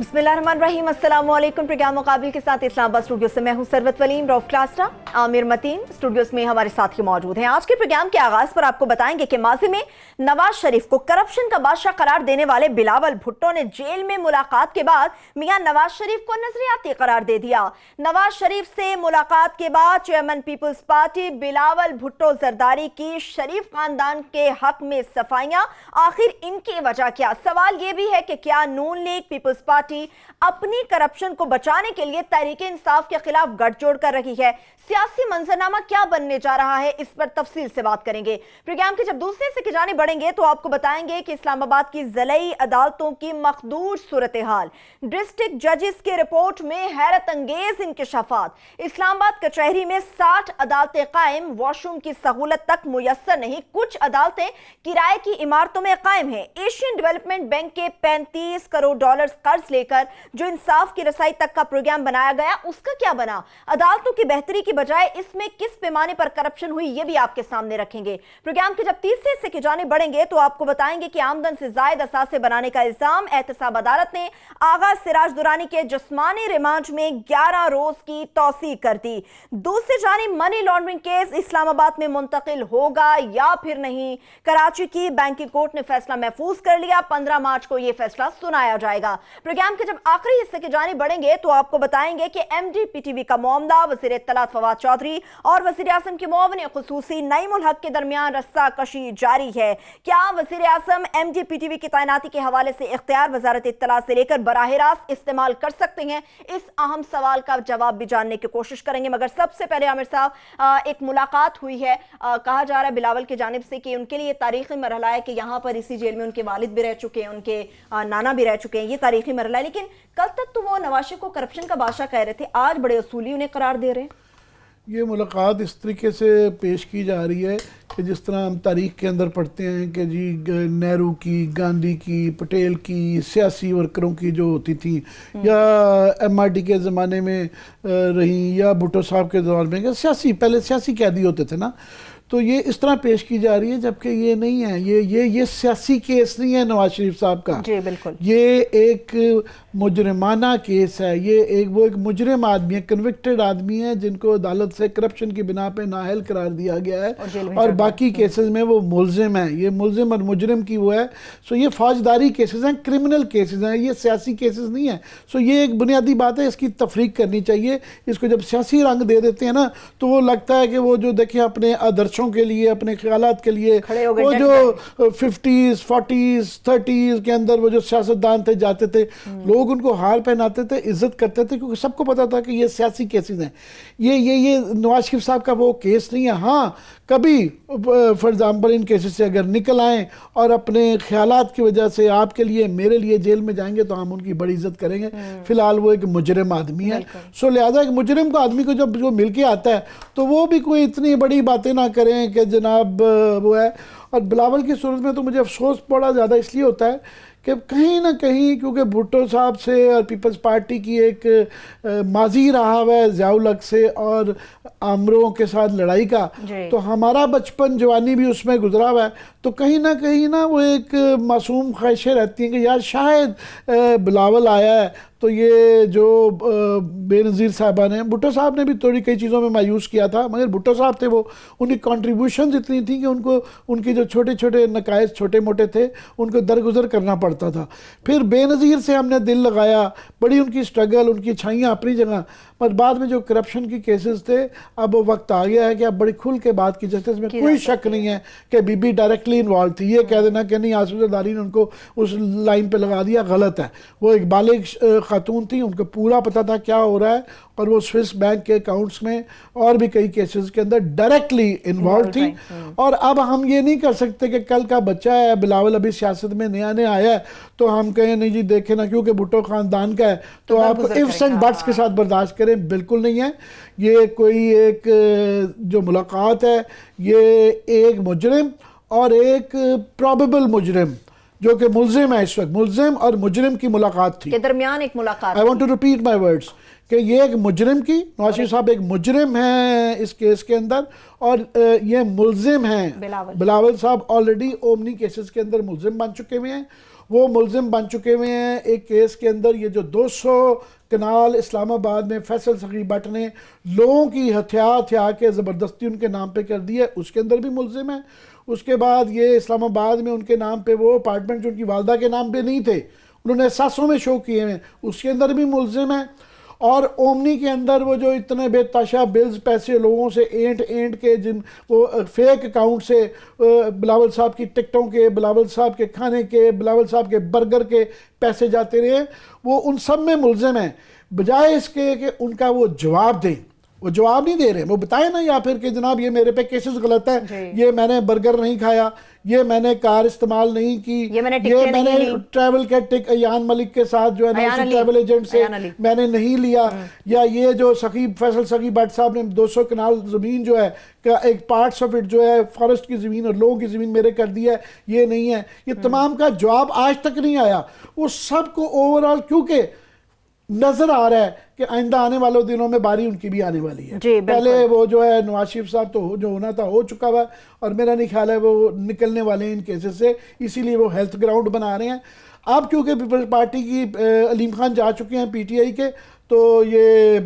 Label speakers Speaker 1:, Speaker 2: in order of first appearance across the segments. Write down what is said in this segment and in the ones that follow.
Speaker 1: बिस्मिल्लाहिर्रहमानिर्रहीम, अस्सलाम वालेकुम। प्रोग्राम मुकाबिल के साथ इस्लामाबाद स्टूडियो से मैं हूं सरवत वलीम। रऊफ क्लास्टा, आमिर मतीन स्टूडियोज में हमारे साथी मौजूद हैं। आज के प्रोग्राम के आगाज पर आपको बताएंगे कि माजी में नवाज शरीफ को करप्शन का बादशाह करार देने वाले बिलावल भुट्टो ने जेल में मुलाकात के बाद मियां नवाज शरीफ को नजरियाती करार दे दिया। नवाज शरीफ से मुलाकात के बाद चेयरमैन पीपल्स पार्टी बिलावल भुट्टो जरदारी की शरीफ खानदान के हक में सफाइयां, आखिर इनकी वजह क्या? सवाल यह भी है कि क्या नून लीग पीपल्स पार्टी अपनी करप्शन को बचाने के लिए तहरीक इंसाफ के खिलाफ गठजोड़ कर रही है? सियासी मंजरनामा क्या बनने जा रहा है, इस पर तफसील से बात करेंगे। प्रोग्राम के जब दूसरे हिस्से की जाने बढ़ेंगे तो आपको बताएंगे कि इस्लामाबाद की ज़िलाई अदालतों की मखदूर सूरत हाल, डिस्ट्रिक्ट जजेस की रिपोर्ट में हैरत अंगेज इंकशाफात, इस्लामाबाद कचहरी में 60 अदालतें कायम, वॉशरूम की सहूलत तक मुयस्सर नहीं, कुछ अदालतें किराए की इमारतों में कायम है। एशियन डेवलपमेंट बैंक के 35 करोड़ डॉलर कर्ज लेकर जो इंसाफ की रसाई तक का प्रोग्राम बनाया गया, उसका क्या बना? अदालतों की बेहतरी की बजाय इसमें किस पैमाने पर करप्शन हुई, ये भी आपके सामने रखेंगे। प्रोग्राम के जब तीसरे हिस्से की जाने बढ़ेंगे तो आपको बताएंगे कि आमदन से जायद असासे बनाने का इल्जाम, एहतसाब अदालत ने आगा सिराज दुरानी के जिस्मानी रिमांड में 11 रोज की तौसीक कर दी। दूसरी जानिब मनी लॉन्ड्रिंग केस इस्लामाबाद में मुंतकिल होगा या फिर नहीं? कराची की बैंकिंग कोर्ट ने फैसला महफूज कर लिया, 15 मार्च को यह फैसला सुनाया जाएगा। प्रोग्राम के जब आखिरी हिस्से की जाने बढ़ेंगे तो आपको बताएंगे कि MDPTV का मामला वज़ीर इत्तलात फवाद चौधरी और वज़ीर आज़म के मुआविन खुसूसी नईमुल हक के दरमियान रस्सा कशी जारी है। क्या वज़ीर आज़म MDPTV की तैनाती के हवाले से इख्तियार वज़ारत इत्तलात से लेकर बराह रास्त इस्तेमाल कर सकते हैं? इस अहम सवाल का जवाब भी जानने की कोशिश करेंगे। मगर सबसे पहले आमिर साहब, एक मुलाकात हुई है, कहा जा रहा है बिलावल की जानिब से कि उनके लिए तारीखी मरहला है कि यहाँ पर इसी जेल में उनके वालिद भी रह चुके हैं, उनके नाना भी रह चुके हैं, ये तारीखी मरहला है। लेकिन कल तक तो वो नवाज शरीफ को करप्शन का बादशाह कह रहे थे, आज बड़े असूली उन्हें करार दे रहे हैं।
Speaker 2: ये मुलाकात इस तरीके से पेश की जा रही है कि जिस तरह हम तारीख के अंदर पढ़ते हैं कि जी नेहरू की, गांधी की, पटेल की, सियासी वर्करों की जो होती थी, या MRD के ज़माने में रही, या भुट्टो साहब के दौर में सियासी, पहले सियासी कैदी होते थे ना, तो ये इस तरह पेश की जा रही है, जबकि ये नहीं है। ये सियासी केस नहीं है नवाज शरीफ साहब का।
Speaker 1: जी बिल्कुल। ये
Speaker 2: एक मुजरिमाना केस है। वो एक मुजरिम आदमी है, कन्विक्टेड आदमी है, जिनको अदालत से करप्शन की बिना पे नाअहल करार दिया गया है और बाकी केसेस में वो मुलजिम है। ये मुलजिम और मुजरिम की वो है। सो ये फौजदारी केसेस हैं, क्रिमिनल केसेस हैं, ये सियासी केसेस नहीं है। सो ये एक बुनियादी बात है, इसकी तफरीक करनी चाहिए। इसको जब सियासी रंग दे देते हैं ना, तो वो लगता है कि वो जो देखिए अपने आदर्शों के लिए, अपने ख्यालात के लिए, वो जो 50s 40s 30s के अंदर वो जो सियासतदान थे, जाते थे, लोग उनको हार पहनाते थे, इज्जत करते थे, क्योंकि सबको पता था कि ये सियासी केसेस हैं। ये नवाज शरीफ साहब का वो केस नहीं है। हाँ, कभी फॉर एग्जाम्पल इन केसेस से अगर निकल आए और अपने ख्यालात की वजह से आपके लिए, मेरे लिए जेल में जाएंगे तो हम उनकी बड़ी इज्जत करेंगे। फिलहाल वो एक मुजरिम आदमी है। सो लिहाजा एक मुजरिम को, आदमी को जब जो मिल के आता है तो वो भी कोई इतनी बड़ी बातें ना करें कि जनाब वो है। और बिलावल की सूरत में तो मुझे अफसोस बड़ा ज़्यादा इसलिए होता है कि कहीं ना कहीं, क्योंकि भुट्टो साहब से और पीपल्स पार्टी की एक माजी रहा हुआ है ज़ियाउल हक से और आमरों के साथ लड़ाई का, तो हमारा बचपन जवानी भी उसमें गुजरा हुआ है। तो कहीं ना वो एक मासूम ख्वाहिशें रहती हैं कि यार शायद बिलावल आया है तो ये जो बेनज़ीर साहबा ने, भुट्टो साहब ने भी थोड़ी कई चीज़ों में मायूस किया था, मगर भुट्टो साहब थे, वो उनकी कंट्रीब्यूशन इतनी थी कि उनको उनके जो छोटे छोटे नकायज, छोटे मोटे थे, उनको दरगुजर करना पड़ता था। फिर बेनज़ीर से हमने दिल लगाया, बड़ी उनकी स्ट्रगल, उनकी छाइयाँ अपनी जगह, पर बाद में जो करप्शन की केसेस थे, अब वो वक्त आ गया है कि अब बड़ी खुल के बात की जाती है। इसमें कोई शक नहीं है कि बीबी डायरेक्टली इन्वॉल्व थी। ये कह देना कि नहीं आसिफ जरदारी ने उनको उस लाइन पे लगा दिया, गलत है। वो एक बालिग खातून थी, उनको पूरा पता था क्या हो रहा है, और वो स्विस बैंक के अकाउंट्स में और भी कई केसेस के अंदर डायरेक्टली इन्वॉल्व थी। और अब हम ये नहीं कर सकते कि कल का बच्चा है, बिलावल अभी सियासत में नया आया है, तो हम कहें नहीं जी देखे ना, क्योंकि भुट्टो खानदान का है तो आपको इफ्स एंड बट्स के साथ बर्दाश्त करें, बिल्कुल नहीं है। ये कोई एक जो मुलाकात है, ये एक मुजरिम और एक प्रोबेबल मुजरिम जो कि मुलजिम है, इस वक्त मुलजिम और मुजरिम की मुलाकात थी,
Speaker 1: के दरमियान एक मुलाकात।
Speaker 2: I want to repeat my words कि ये एक मुजरिम की, नवाज शरीफ साहब एक मुजरिम है इस केस के अंदर, और ये मुलजिम हैं। बिलावल साहब ऑलरेडी ओमनी केसेस के अंदर मुलजिम बन चुके हुए हैं, وہ ملزم بن چکے ہوئے ہیں ایک کیس کے اندر. یہ جو 200 کنال اسلام آباد میں فیصل سخی بٹ نے لوگوں کی ہتھیا کے زبردستی ان کے نام پہ کر دی ہے, اس کے اندر بھی ملزم ہے. اس کے بعد یہ اسلام آباد میں ان کے نام پہ وہ اپارٹمنٹ جو ان کی والدہ کے نام پہ نہیں تھے, انہوں نے احساسوں میں شو کیے ہیں, اس کے اندر بھی ملزم ہے. اور اومنی کے اندر وہ جو اتنے بے تاشا بلز پیسے لوگوں سے اینٹ کے جن وہ فیک اکاؤنٹ سے بلاول صاحب کی ٹکٹوں کے, بلاول صاحب کے کھانے کے, بلاول صاحب کے برگر کے پیسے جاتے رہے, وہ ان سب میں ملزم ہیں. بجائے اس کے کہ ان کا وہ جواب دیں, وہ جواب نہیں دے رہے, وہ بتائیں نا, یا پھر کہ جناب یہ میرے پہ کیسز غلط ہے, یہ میں نے برگر نہیں کھایا, یہ میں نے کار استعمال نہیں کی, یہ میں نے ٹریول کے ایان ملک کے ساتھ جو ہے نا ٹریول ایجنٹ سے میں نے نہیں لیا, یا یہ جو فیصل سخی بٹ صاحب نے 200 کنال زمین جو ہے ایک پارٹس آف اٹ جو ہے فارسٹ کی زمین اور لوگوں کی زمین میرے کر دی ہے, یہ نہیں ہے. یہ تمام کا جواب آج تک نہیں آیا. وہ سب کو اوورآل کیونکہ نظر آ رہا ہے کہ آئندہ آنے والوں دنوں میں باری ان کی بھی آنے والی ہے. پہلے وہ جو ہے نواز شریف صاحب تو جو ہونا تھا ہو چکا ہوا, اور میرا نہیں خیال ہے وہ نکلنے والے ہیں ان کیسز سے, اسی لیے وہ ہیلتھ گراؤنڈ بنا رہے ہیں. اب کیونکہ پیپلز پارٹی کی علیم خان جا چکے ہیں پی ٹی آئی کے, تو یہ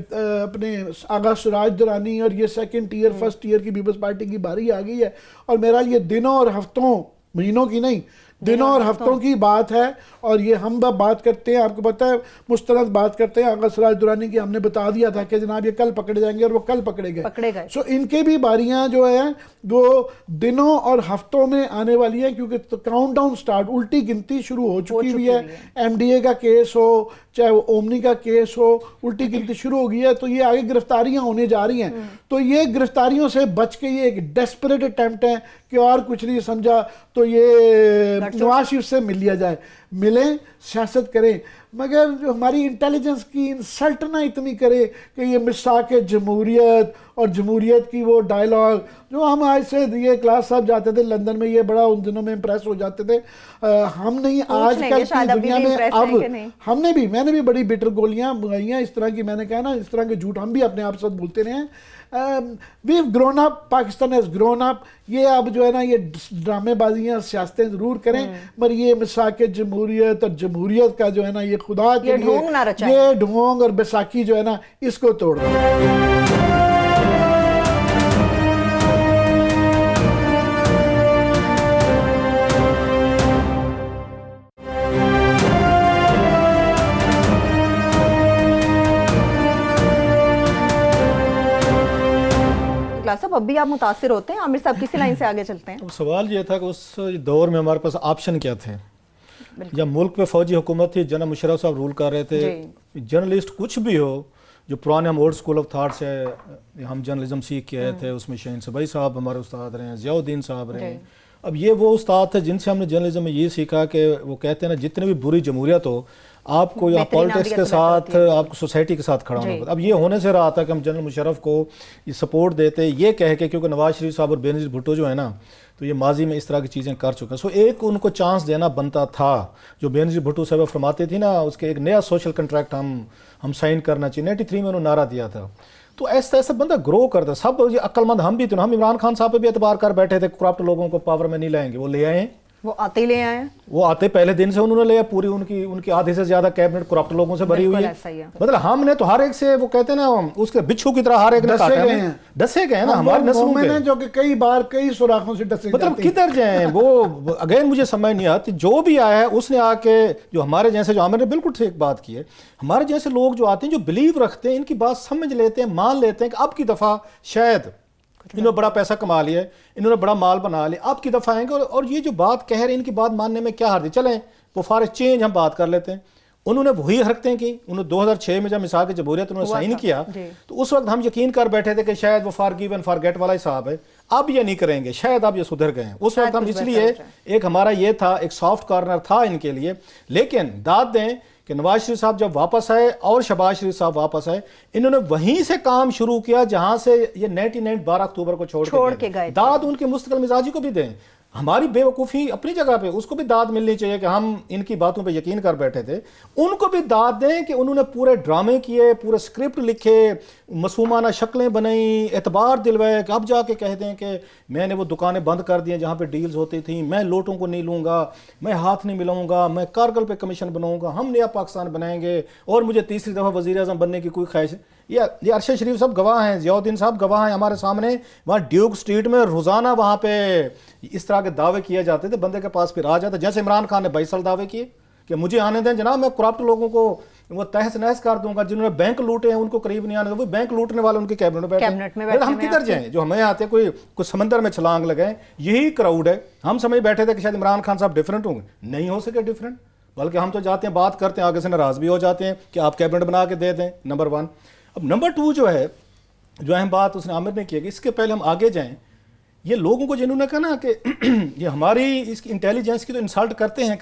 Speaker 2: اپنے آغا سراج درانی اور یہ سیکنڈ ٹیئر فرسٹ ٹیئر کی پیپلز پارٹی کی باری آ گئی ہے. اور میرا یہ دنوں اور ہفتوں, مہینوں کی نہیں, دنوں اور ہفتوں کی بات ہے. اور یہ ہم بات کرتے ہیں, آپ کو پتہ ہے مستند بات کرتے ہیں آغا سراج درانی کی, ہم نے بتا دیا تھا کہ جناب یہ کل پکڑے جائیں گے, اور وہ کل پکڑے گئے. سو ان کے بھی باریاں جو ہیں وہ دنوں اور ہفتوں میں آنے والی ہیں, کیونکہ کاؤنٹ ڈاؤن سٹارٹ, الٹی گنتی شروع ہو چکی ہوئی ہے. ایم ڈی اے کا کیس ہو, چاہے وہ اومنی کا کیس ہو, الٹی گنتی شروع ہو گئی ہے. تو یہ آگے گرفتاریاں ہونے جا رہی ہیں. تو یہ گرفتاریوں سے بچ کے یہ ایک ڈیسپریٹ اٹیمپٹ ہے کہ اور کچھ نہیں سمجھا تو یہ نواز شریف سے مل لیا جائے. ملیں, سیاست کریں, مگر جو ہماری انٹیلیجنس کی انسلٹ نہ اتنی کرے کہ یہ مساق جمہوریت اور جمہوریت کی وہ ڈائلاگ جو ہم آج سے یہ کلاس صاحب جاتے تھے لندن میں, یہ بڑا ان دنوں میں امپریس ہو جاتے تھے. ہم نہیں, آج کل کی دنیا میں اب ہم نے بھی, میں نے بھی بڑی بٹر گولیاں منگائی ہیں اس طرح کی, میں نے کہا نا اس طرح کے جھوٹ ہم بھی اپنے آپ ساتھ بولتے رہے ہیں. we've grown up, Pakistan has grown up. یہ اب جو ہے نا یہ ڈرامے بازیاں سیاستیں ضرور کریں, مگر یہ مساق جمہوریت اور جمہوریت کا جو ہے نا یہ خدا کے لیے یہ ڈھونگ اور بیساکھی جو ہے نا اس کو توڑ دیں.
Speaker 1: صاحب اب بھی آپ متاثر ہوتے ہیں؟ عامر صاحب کسی لائن سے آگے چلتے ہیں.
Speaker 3: سوال یہ تھا کہ اس دور میں ہمارے پاس آپشن کیا تھے. جب ملک پہ فوجی حکومت تھی, جنرل مشرف صاحب رول کر رہے تھے, جرنلسٹ کچھ بھی ہو, جو پرانے ہم اولڈ اسکول آف تھاٹ سے ہم جرنلزم سیکھ کے آئے تھے, اس میں شہین صبائی صاحب ہمارے استاد رہے ہیں, ضیاء الدین صاحب رہے ہیں. اب یہ وہ استاد تھے جن سے ہم نے جرنلزم میں یہ سیکھا کہ وہ کہتے ہیں نا جتنے بھی بری جمہوریت ہو آپ کو یا پالیٹکس کے ساتھ, آپ کو سوسائٹی کے ساتھ کھڑا ہونا پڑتا. اب یہ ہونے سے رہا تھا کہ ہم جنرل مشرف کو یہ سپورٹ دیتے, یہ کہہ کے کیونکہ نواز شریف صاحب اور بینظیر بھٹو جو ہے نا تو یہ ماضی میں اس طرح کی چیزیں کر چکا. سو ایک ان کو چانس دینا بنتا تھا, جو بینظیر بھٹو صاحب فرماتے تھی نا, اس کے ایک نیا سوشل کنٹریکٹ ہم سائن کرنا چاہیے. 93 میں انہوں نے نعرہ دیا تھا. تو ایسا ایسا بندہ گرو کرتا. سب یہ عقل مند ہم بھی تھے, ہم عمران خان صاحب پہ بھی اعتبار کر بیٹھے تھے کرپٹ لوگوں کو پاور میں نہیں لائیں گے, وہ لے آئے ہیں,
Speaker 1: وہ آتے ہی لے آئے ہیں,
Speaker 3: وہ آتے پہلے دن سے انہوں نے لیا. پوری ان کی آدھے سے زیادہ کیبنٹ کرپٹ لوگوں سے بھری ہوئی ہے. مطلب ہم نے تو ہر ایک سے, وہ کہتے ہیں نا اس کے بچھو کی طرح ہر ایک نے ڈسے گئے ہیں نا ہمارے نسلوں میں,
Speaker 2: جو کہ کئی بار کئی سوراخوں سے ڈسے.
Speaker 3: مطلب کدھر جائیں وہ اگین مجھے سمجھ نہیں آتی. جو بھی آیا ہے اس نے آ کے جو ہمارے جیسے, جو عامر نے بالکل ٹھیک بات کی ہے, ہمارے جیسے لوگ جو آتے ہیں جو بلیو رکھتے ہیں, ان کی بات سمجھ لیتے ہیں, مان لیتے ہیں کہ اب کی دفعہ شاید انہوں نے بڑا پیسہ کما لیا ہے, انہوں نے بڑا مال بنا لیا, اب کی دفعہ آئیں گے. اور یہ جو بات کہہ رہے ہیں ان کی بات ماننے میں کیا حرج ہے. چلیں وہ فار چینج ہم بات کر لیتے ہیں. انہوں نے وہی حرکتیں کی. انہوں نے 2006 میں جب مساق جمہوریت انہوں نے سائن کیا تو اس وقت ہم یقین کر بیٹھے تھے کہ شاید وہ forgive and forget والا حساب ہے, اب یہ نہیں کریں گے, شاید اب یہ سدھر گئے ہیں. اس وقت ہم اس لیے ایک ہمارا یہ تھا, ایک سافٹ کارنر تھا ان کے لیے. لیکن داد دیں کہ نواز شریف صاحب جب واپس آئے اور شہباز شریف صاحب واپس آئے, انہوں نے وہیں سے کام شروع کیا جہاں سے یہ 99 12 اکتوبر کو چھوڑ کے گئے. داد ان کے مستقل مزاجی کو بھی دیں. हमारी बेवकूफ़ी अपनी जगह पे, उसको भी दाद मिलनी चाहिए कि हम इनकी बातों पे यकीन कर बैठे थे, उनको भी दाद दें कि उन्होंने पूरे ड्रामे किए, पूरे स्क्रिप्ट लिखे, मासूमाना शक्लें बनाई, एतबार दिलवाए, कि अब जाके कह दें कि मैंने वो दुकानें बंद कर दी जहाँ पे डील्स होती थी, मैं लोटों को नहीं लूँगा, मैं हाथ नहीं मिलाऊँगा, मैं कारगिल पे कमीशन बनाऊँगा, हम नया पाकिस्तान बनाएंगे और मुझे तीसरी दफ़ा वज़ीर आज़म बनने की कोई ख्वाहिश। ये अरशद शरीफ साहब गवाह हैं, ज़ियाउद्दीन साहब गवाह हैं हमारे सामने। वहाँ ड्यूक स्ट्रीट में रोज़ाना वहाँ पे इस तरह के दावे किए जाते थे, बंदे के पास फिर आ जाता, जैसे इमरान खान ने 22 साल दावे किए कि मुझे आने दें जनाब, मैं करप्ट लोगों को वो तहस नहस कर दूंगा, जिन्होंने बैंक लूटे हैं उनको करीब नहीं आने दो। वो बैंक लूटने वाले उनके कैबिनेट में बैठे, हम किधर जाएं? जो हमें आते कोई कुछ समंदर में छलांग लगाएं, यही क्राउड है। हम समझ बैठे थे कि शायद इमरान खान साहब डिफरेंट होंगे, नहीं हो सके डिफरेंट, बल्कि हम तो जाते हैं, बात करते हैं, आगे से नाराज़ भी हो जाते हैं कि आप कैबिनेट बना के दे दें, नंबर 1। अब नंबर 2 जो है, जो अहम बात उसने आमिर ने की कि इसके पहले हम आगे जाएं, ये लोगों को जिन्होंने कहा ना कि ये हमारी इसकी इंटेलिजेंस की तो इंसल्ट करते हैं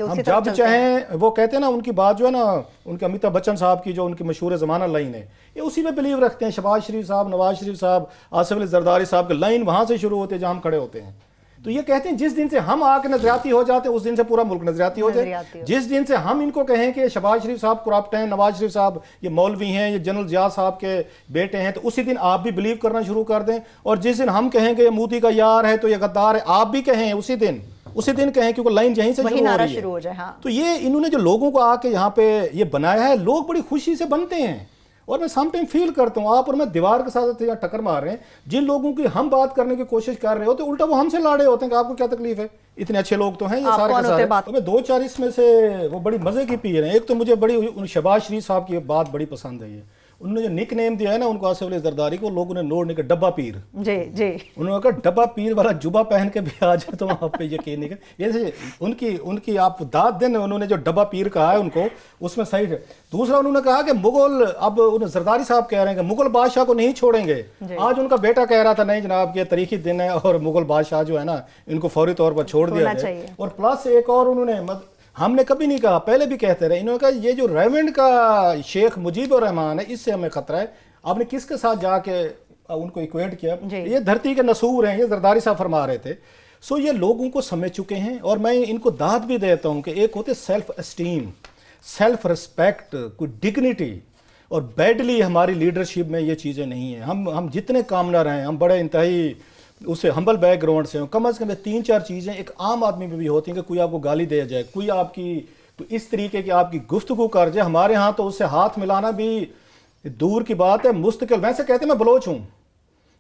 Speaker 3: हम जब चाहें, वो कहते हैं ना, उनकी बात जो है ना, उनके अमिताभ बच्चन साहब की जो उनकी मशहूर ज़माना लाइन है, ये उसी में बिलीव रखते हैं। शहबाज शरीफ साहब, नवाज शरीफ साहब, आसिफ अली जरदारी साहब की लाइन वहाँ से शुरू होती है जहाँ हम खड़े होते हैं। तो ये कहते हैं जिस दिन से हम आके नजरियाती हो जाते हैं उस दिन से पूरा मुल्क नजरियाती हो जाए। जिस दिन से हम इनको कहें कि शहबाज शरीफ साहब करप्ट हैं, नवाज शरीफ साहब ये मौलवी हैं, ये जनरल जिया साहब के बेटे हैं, तो उसी दिन आप भी बिलीव करना शुरू कर दें। और जिस दिन हम कहेंगे ये मोदी का यार है तो ये गद्दार है, आप भी कहें उसी दिन कहें, क्योंकि लाइन यहीं से शुरू हो जाए। हाँ। तो ये इन्होंने जो लोगों को आके यहाँ पे ये बनाया है, लोग बड़ी खुशी से बनते हैं। और मैं सम टाइम फील करता हूँ आप और मैं दीवार के साथ टक्कर मार रहे हैं। जिन लोगों की हम बात करने की कोशिश कर रहे होते, उल्टा वो हमसे लाड़े होते हैं कि आपको क्या तकलीफ है, इतने अच्छे लोग तो हैं ये सारे के सारे। तो मैं 2-4 इसमें से वो बड़ी मजे की पी रहे हैं। एक तो मुझे बड़ी शहबाज शरीफ साहब की बात बड़ी पसंद है, उन्होंने जो निक नेम दिया है ना उनको, आसिफ अली जरदारी को, लोगों ने नोट नहीं किया, डब्बा पीर। जी उन्होंने कहा डब्बा पीर वाला जुबा पहन के भी आ जाए तो आप पे यकीन नहीं कर। जैसे उनकी आप दाद दें, उन्होंने जो डब्बा पीर कहा है उनको, उसमें सही है। दूसरा उन्होंने कहा कि मुगल, अब उन्हें जरदारी साहब कह रहे हैं कि मुगल बादशाह को नहीं छोड़ेंगे। आज उनका बेटा कह रहा था नहीं जनाब ये तारीखी दिन है और मुगल बादशाह जो है ना इनको फौरी तौर पर छोड़ दिया जाए। और प्लस एक और उन्होंने, हमने कभी नहीं कहा, पहले भी कहते रहे, इन्होंने कहा ये जो रेवेंड का शेख मुजीबुर रहमान है इससे हमें खतरा है। आपने किसके साथ जाके उनको इक्वेट किया? ये धरती के नसूर हैं, ये जरदारी साहब फरमा रहे थे। सो ये लोगों को समझ चुके हैं। और मैं इनको दाद भी देता हूँ कि एक होते सेल्फ एस्टीम, सेल्फ रिस्पेक्ट, कोई डिग्निटी, और बैडली हमारी लीडरशिप में ये चीज़ें नहीं हैं। हम जितने कामना रहे हैं, हम बड़े इंतहाई उससे हम्बल बैकग्राउंड से, कम से कम 3-4 चीज़ें एक आम आदमी में भी होती हैं कि कोई आपको गाली दे जाए, कोई आपकी तो इस तरीके की आपकी गुफ्तगू कर जाए। हमारे यहाँ तो उससे हाथ मिलाना भी दूर की बात है, मुस्तकिल। वैसे कहते हैं मैं बलोच हूँ,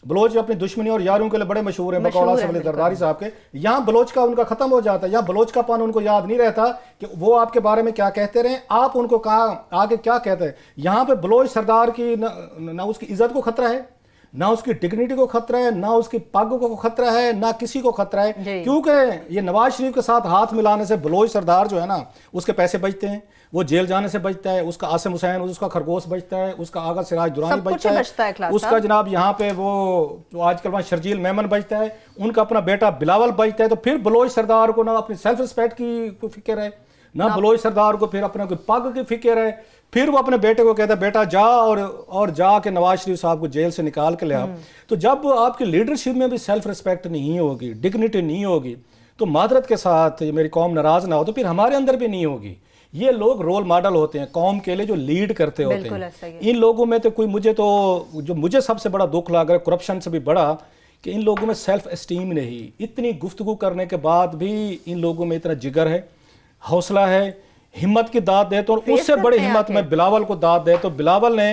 Speaker 3: बलोच अपनी दुश्मनी और यारों के लिए बड़े मशहूर हैं, बकौल आसिफ अली जरदारी साहब के। यहाँ बलोच का उनका खत्म हो जाता है, यहाँ बलोच का पान उनको याद नहीं रहता कि वो आपके बारे में क्या कहते रहे, आप उनको कहा आगे क्या कहते हैं। यहाँ पे बलोच सरदार की ना उसकी इज्जत को खतरा है, ना उसकी डिग्निटी को खतरा है, ना उसकी पग को खतरा है, ना किसी को खतरा है। क्योंकि ये नवाज शरीफ के साथ हाथ मिलाने से बलोच सरदार जो है ना उसके पैसे बचते हैं, वो जेल जाने से बचता है, उसका आसिम हुसैन, उसका खरगोश बचता है, उसका आगा सिराज दुरानी बचता है, उसका जनाब यहाँ पे वो जो आजकल वहाँ शर्जील मेमन बचता है, उनका अपना बेटा बिलावल बचता है। तो फिर बलोच सरदार को ना अपनी सेल्फ रिस्पेक्ट की फिक्र है, ना बलोच सरदार को फिर अपने कोई पग की फिक्र है। फिर वो अपने बेटे को कहता है बेटा जा और जा के नवाज शरीफ साहब को जेल से निकाल के ले आओ। तो जब आपकी लीडरशिप में भी सेल्फ रिस्पेक्ट नहीं होगी, डिग्निटी नहीं होगी, तो मादरत के साथ मेरी कौम नाराज ना हो तो फिर हमारे अंदर भी नहीं होगी। ये लोग रोल मॉडल होते हैं कौम के लिए, जो लीड करते होते हैं। इन लोगों में तो मुझे सबसे बड़ा दुख लग रहा है, करप्शन से भी बड़ा, कि इन लोगों में सेल्फ एस्टीम नहीं। इतनी गुफ्तगू करने के बाद भी इन लोगों में इतना जिगर है, हौसला है, हिम्मत की दाद दे। तो उससे बड़ी हिम्मत में बिलावल को दाद दे, तो बिलावल ने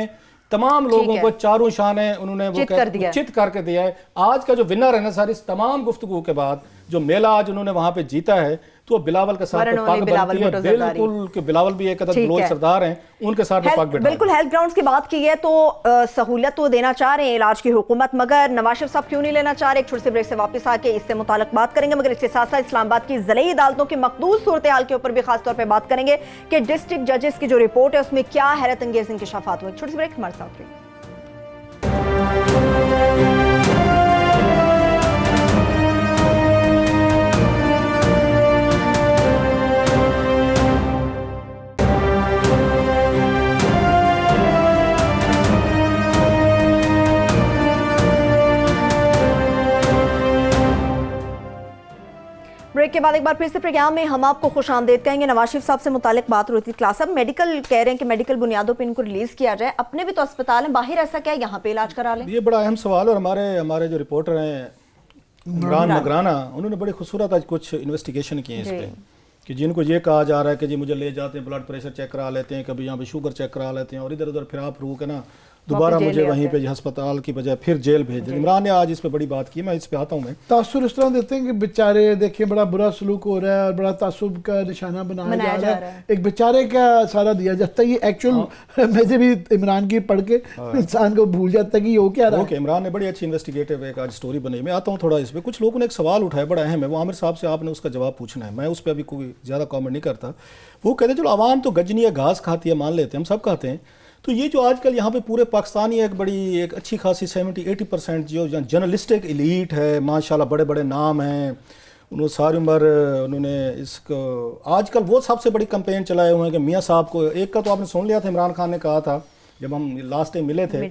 Speaker 3: तमाम लोगों को चारों शाने उन्होंने वो चित करके दिया है। आज का जो विनर है ना सारी इस तमाम गुफ्तगू के बाद, जो मेला आज उन्होंने वहां पे जीता है, तो बिलावल के साथ पग बनती है बिल्कुल, कि बिलावल भी एक बलोच सरदार हैं, उनके साथ पग बैठा।
Speaker 1: बिल्कुल हेल्थ ग्राउंड्स की बात की है तो सहूलियत तो देना चाह रहे हैं इलाज की हुकूमत, मगर नवाज शरीफ साहब क्यों नहीं लेना चाह रहे? एक छोटे से ब्रेक से वापस आके इससे मुताल्लिक बात करेंगे, मगर इसके साथ साथ इस्लामाबाद की ज़िले अदालतों की मखदूस सूरत हाल के ऊपर भी खास तौर पर बात करेंगे कि डिस्ट्रिक्ट जजेस की जो रिपोर्ट है उसमें क्या हैरत अंगेज इंकशाफात हुए। छोटे से ब्रेक, हमारे साथ रहिए। के बाद एक बार फिर से प्रोग्राम में हम आपको खुश आमदेद कहेंगे। नवाज शरीफ साहब से मुतालिक बात हो रही थी। क्लास अब मेडिकल कह रहे हैं कि मेडिकल बुनियादों पे इनको रिलीज किया जाए, अपने भी तो अस्पताल हैं, बाहर ऐसा क्या है यहाँ पे इलाज करा लें?
Speaker 3: ये बड़ा अहम सवाल। और हमारे जो रिपोर्टर हैं इमरान मगराना, उन्होंने बड़ी खूबसूरत आज कुछ इन्वेस्टिगेशन किए इस पे, कि जिनको ये कहा जा रहा है कि जी मुझे ले जाते हैं, ब्लड प्रेशर चेक करा लेते हैं, कभी यहाँ पे शुगर चेक करा लेते हैं, और इधर उधर फिर आप रूह के ना दोबारा मुझे वहीं पे अस्पताल की बजाय फिर जेल भेज दें। इमरान ने आज इस पे बड़ी बात की, मैं इस पे आता हूँ। मैं
Speaker 2: तासुर इस तरह देते हैं कि बेचारे देखिए बड़ा बुरा सलूक हो रहा है और बड़ा तासुब का निशाना बनाया जा रहा है। एक बेचारे का सारा दिया जाता है। ये एक्चुअल मुझे भी इमरान की पढ़ के इंसान को भूल जाता है कि ये हो क्या रहा है।
Speaker 3: इमरान ने बड़ी अच्छी इन्वेस्टिगेटिव एक आज स्टोरी बनाई। मैं आता हूँ थोड़ा इस पे। कुछ लोगों ने एक सवाल उठाया, बड़ा अहम है, वो आमिर साहब से आपने उसका जवाब पूछना है। मैं उस पर अभी कोई ज़्यादा कॉमेंट नहीं करता। वो कहते हैं चलो आवाम तो गजनी है, घास खाती है, मान लेते हैं, हम सब खाते हैं। तो ये जो आजकल यहाँ पे पूरे पाकिस्तानी एक अच्छी खासी 70-80% जो जर्नलिस्टिक एलीट है, माशाल्लाह बड़े बड़े नाम हैं, उन्होंने सारी उम्र उन्होंने इसको आजकल वो सबसे बड़ी कैंपेन चलाए हुए हैं कि मियाँ साहब को, एक का तो आपने सुन लिया था, इमरान खान ने कहा था जब हम लास्ट टाइम मिले थे